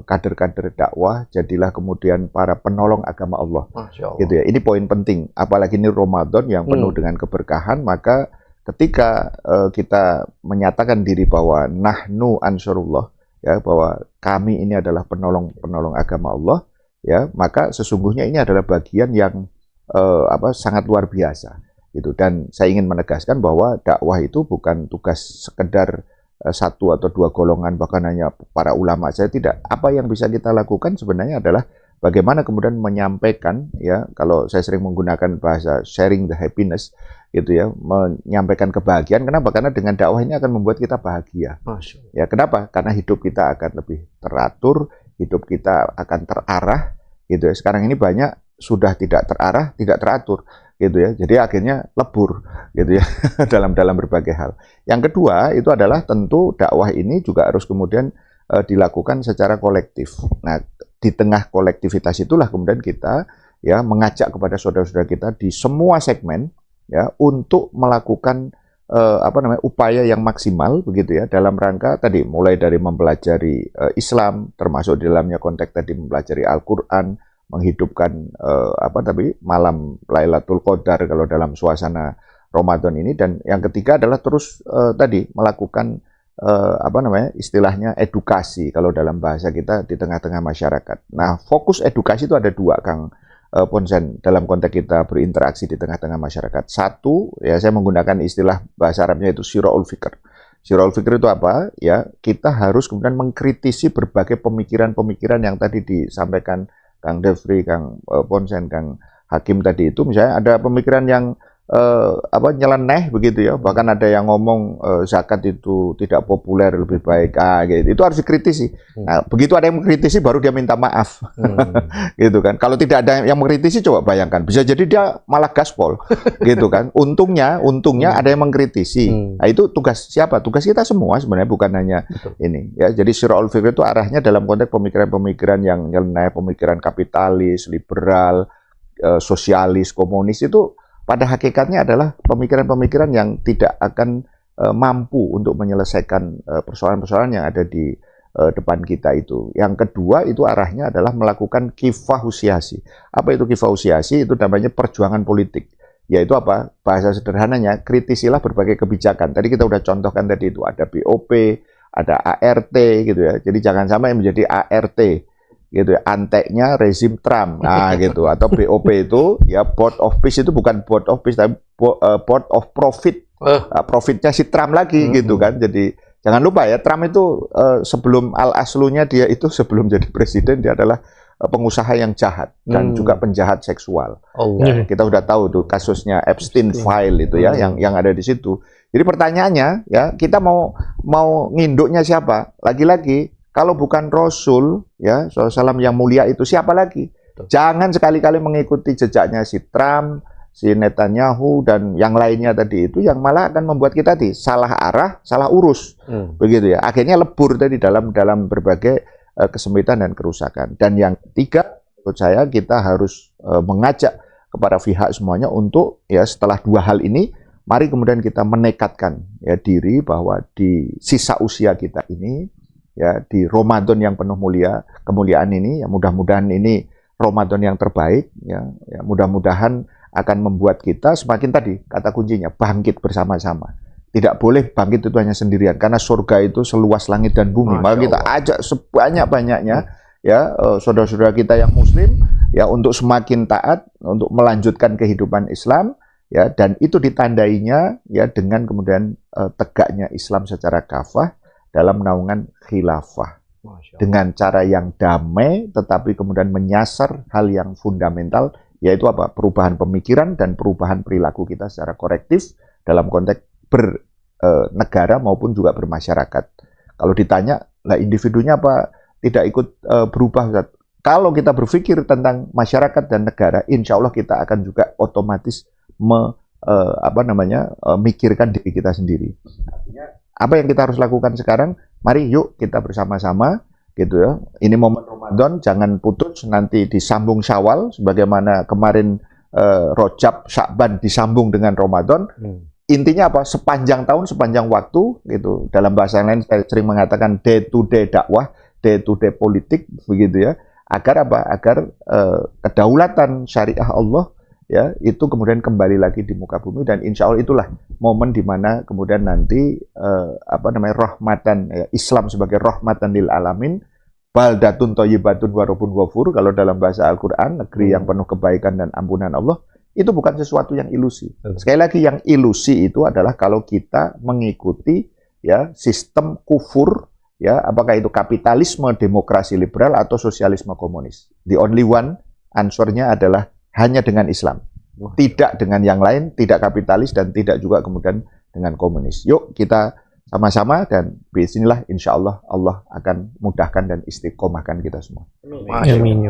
kader-kader dakwah, jadilah kemudian para penolong agama Allah. Gitu ya. Ini poin penting. Apalagi ini Ramadan yang penuh dengan keberkahan, maka ketika kita menyatakan diri bahwa nahnu ansarullah, ya, bahwa kami ini adalah penolong agama Allah, ya, maka sesungguhnya ini adalah bagian yang sangat luar biasa, gitu. Dan saya ingin menegaskan bahwa dakwah itu bukan tugas sekedar satu atau dua golongan, bahkan hanya para ulama. Saya tidak. Apa yang bisa kita lakukan sebenarnya adalah bagaimana kemudian menyampaikan, ya, kalau saya sering menggunakan bahasa sharing the happiness, gitu ya, menyampaikan kebahagiaan. Kenapa? Karena dengan dakwah ini akan membuat kita bahagia. Ya, kenapa? Karena hidup kita akan lebih teratur, hidup kita akan terarah, gitu ya. Sekarang ini banyak sudah tidak terarah, tidak teratur, gitu ya. Jadi akhirnya lebur, gitu ya, dalam berbagai hal. Yang kedua itu adalah tentu dakwah ini juga harus kemudian dilakukan secara kolektif. Nah, di tengah kolektivitas itulah kemudian kita ya mengajak kepada saudara-saudara kita di semua segmen ya untuk melakukan upaya yang maksimal, begitu ya, dalam rangka tadi mulai dari mempelajari Islam, termasuk di dalamnya konteks tadi mempelajari Al-Qur'an, menghidupkan malam Lailatul Qadar kalau dalam suasana Ramadan ini. Dan yang ketiga adalah terus tadi melakukan istilahnya edukasi kalau dalam bahasa kita di tengah-tengah masyarakat. Nah, fokus edukasi itu ada dua, Kang Ponsen, dalam konteks kita berinteraksi di tengah-tengah masyarakat. Satu, ya, saya menggunakan istilah bahasa Arabnya itu sira'ul fikr. Sira'ul fikr itu apa? Ya, kita harus kemudian mengkritisi berbagai pemikiran-pemikiran yang tadi disampaikan Kang Devri, Kang Ponsen, Kang Hakim tadi itu. Misalnya ada pemikiran yang nyeleneh, begitu ya, bahkan ada yang ngomong zakat itu tidak populer, lebih baik gitu. Itu harus dikritisi. Nah, begitu ada yang mengkritisi baru dia minta maaf. Gitu kan. Kalau tidak ada yang mengkritisi, coba bayangkan, bisa jadi dia malah gaspol. Gitu kan. Untungnya ada yang mengkritisi. Nah, itu tugas siapa? Tugas kita semua sebenarnya, bukan hanya ini ya. Jadi sira'ul fikr itu arahnya dalam konteks pemikiran-pemikiran yang nyeleneh, pemikiran kapitalis, liberal, sosialis, komunis, itu pada hakikatnya adalah pemikiran-pemikiran yang tidak akan mampu untuk menyelesaikan persoalan-persoalan yang ada di depan kita itu. Yang kedua itu arahnya adalah melakukan kifahusiasi. Apa itu kifahusiasi? Itu namanya perjuangan politik. Yaitu apa? Bahasa sederhananya, kritisilah berbagai kebijakan. Tadi kita udah contohkan tadi itu ada BOP, ada ART, gitu ya. Jadi jangan sampai menjadi ART, gitu ya, anteknya rezim Trump, nah gitu. Atau BOP itu ya board of peace, itu bukan board of peace tapi board of profit, profitnya si Trump lagi, gitu kan. Jadi jangan lupa ya, Trump itu sebelum al-aslunya dia itu sebelum jadi presiden dia adalah pengusaha yang jahat dan juga penjahat seksual. Ya, kita udah tahu tuh kasusnya Epstein file itu ya, yang ada di situ. Jadi pertanyaannya ya, kita mau nginduknya siapa? Lagi-lagi kalau bukan Rasul ya SAW yang mulia itu, siapa lagi? Jangan sekali-kali mengikuti jejaknya si Trump, si Netanyahu dan yang lainnya tadi itu, yang malah akan membuat kita salah arah, salah urus, begitu ya. Akhirnya lebur tadi dalam berbagai kesempitan dan kerusakan. Dan yang ketiga, menurut saya kita harus mengajak kepada pihak semuanya untuk ya setelah dua hal ini, mari kemudian kita menekadkan ya diri bahwa di sisa usia kita ini, ya di Ramadan yang penuh kemuliaan ini, ya mudah-mudahan ini Ramadan yang terbaik, ya mudah-mudahan akan membuat kita semakin tadi, kata kuncinya, bangkit bersama-sama. Tidak boleh bangkit itu hanya sendirian, karena surga itu seluas langit dan bumi. Maka kita ajak sebanyak-banyaknya ya saudara-saudara kita yang muslim ya untuk semakin taat, untuk melanjutkan kehidupan Islam ya, dan itu ditandainya ya dengan kemudian tegaknya Islam secara kafah dalam naungan khilafah. Dengan cara yang damai, tetapi kemudian menyasar hal yang fundamental, yaitu apa? Perubahan pemikiran dan perubahan perilaku kita secara korektif dalam konteks bernegara maupun juga bermasyarakat. Kalau ditanya, lah individunya apa tidak ikut berubah? Ustaz? Kalau kita berpikir tentang masyarakat dan negara, insya Allah kita akan juga otomatis mikirkan diri kita sendiri. Apa yang kita harus lakukan sekarang? Mari yuk kita bersama-sama gitu ya. Ini momen Ramadan, jangan putus, nanti disambung Syawal sebagaimana kemarin Rajab, Sya'ban disambung dengan Ramadan. Intinya apa? Sepanjang tahun, sepanjang waktu gitu. Dalam bahasa lain saya sering mengatakan day to day dakwah, day to day politik begitu ya. Agar apa? Agar kedaulatan syariah Allah ya itu kemudian kembali lagi di muka bumi, dan insya Allah itulah momen di mana kemudian nanti rahmatan ya, Islam sebagai rahmatan lil alamin, baldatun thayyibatun wa rabbun ghafur, kalau dalam bahasa Al-Qur'an, negeri yang penuh kebaikan dan ampunan Allah, itu bukan sesuatu yang ilusi. Sekali lagi, yang ilusi itu adalah kalau kita mengikuti ya sistem kufur ya, apakah itu kapitalisme, demokrasi liberal atau sosialisme komunis. The only one answernya adalah hanya dengan Islam, tidak dengan yang lain, tidak kapitalis dan tidak juga kemudian dengan komunis. Yuk kita sama-sama, dan bismillah insya Allah Allah akan mudahkan dan istiqomahkan kita semua. Amin.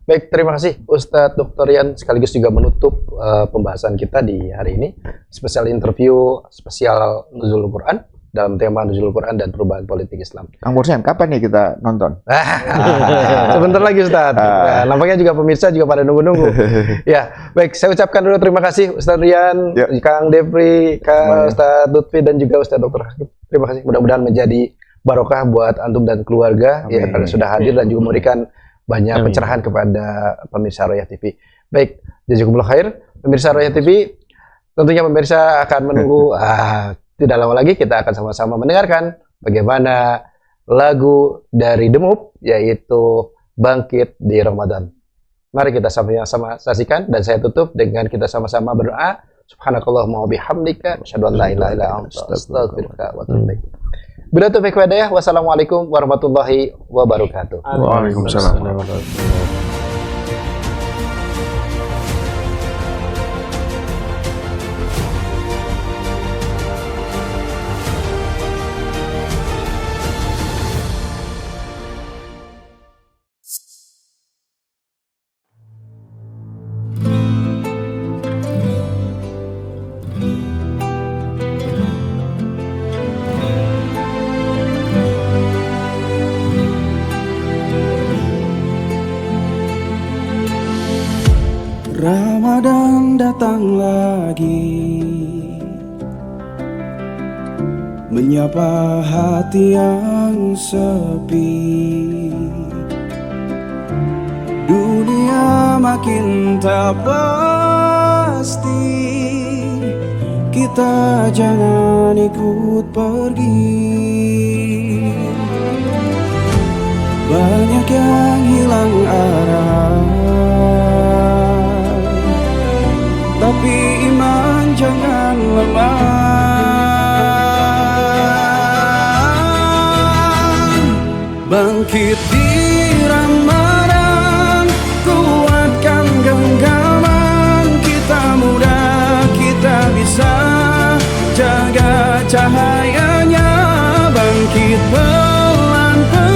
Baik, terima kasih Ustadz Dr. Rian, sekaligus juga menutup pembahasan kita di hari ini. Spesial interview, spesial Nuzulul Quran dalam tema Nuzulul Quran dan perubahan politik Islam. Kang Bursian, kapan nih kita nonton? Sebentar lagi Ustadz. Nah, nampaknya juga pemirsa juga pada nunggu-nunggu. Ya, baik, saya ucapkan dulu terima kasih Ustadz Rian, Kang Devri, Kang Ustadz Lutfi dan juga Ustadz Dr. Hakim. Terima kasih. Mudah-mudahan menjadi barokah buat antum dan keluarga. Amin. Ya, karena sudah hadir dan juga memberikan banyak pencerahan kepada pemirsa Royah TV. Baik, jazakumullah khair. Pemirsa Royah TV, tentunya pemirsa akan menunggu tidak lama lagi kita akan sama-sama mendengarkan bagaimana lagu dari The Move, yaitu Bangkit di Ramadan. Mari kita sama-sama saksikan, dan saya tutup dengan kita sama-sama berdoa. Subhanakallahumma wa bihamdika, asyhadu an la ilaha illa anta, astaghfiruka wa atubu ilaik. Bila taufiq wa hidayah, wassalamualaikum warahmatullahi wabarakatuh. Waalaikumsalam. Ramadan datang lagi, menyapa hati yang sepi. Dunia makin tak pasti, kita jangan ikut pergi. Banyak yang hilang arah, tapi iman jangan lemah. Bangkit di Ramadan, kuatkan genggaman. Kita muda, kita bisa jaga cahayanya. Bangkit pelan-pelan,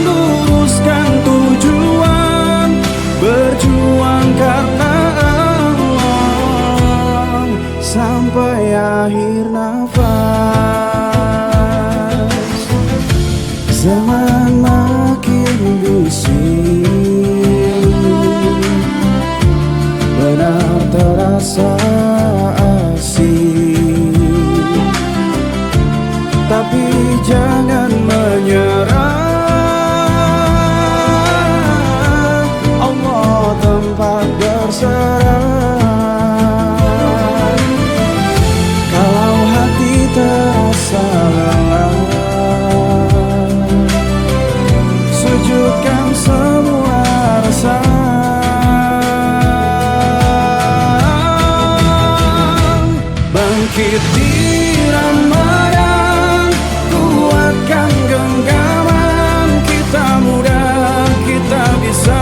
luruskan tujuan, berjuang karena sampai akhir nafas. Zaman makin bising, benar terasa asing, tapi jangan menyerah. Allah tempat bersama. bangkit di Ramadan, kuatkan genggaman, kita muda, kita bisa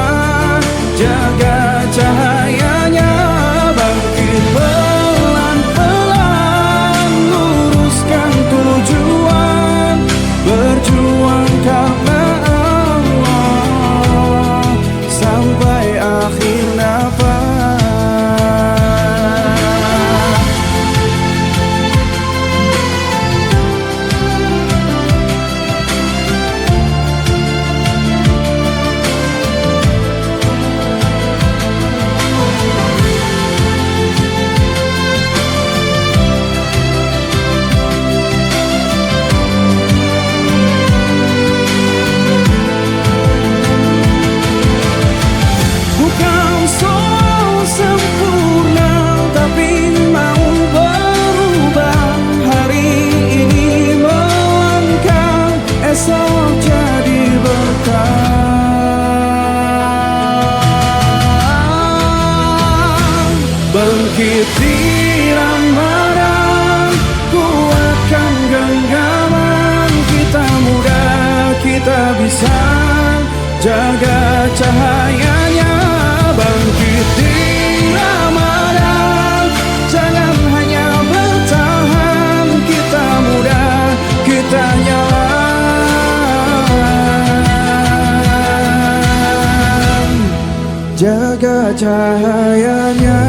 jaga cahayanya, bangkit pelan-pelan, luruskan tujuan, berjuang karena Allah sampai akhir nafas. Bukan soal sempurna, tapi mau berubah. Hari ini melangkah, esok jadi berkah. Bangkit di Ramadan, kuatkan genggaman, kita muda, kita bisa jaga cahayanya, bangkit di Ramadan, jangan hanya bertahan, kita muda, kita nyala, jaga cahayanya.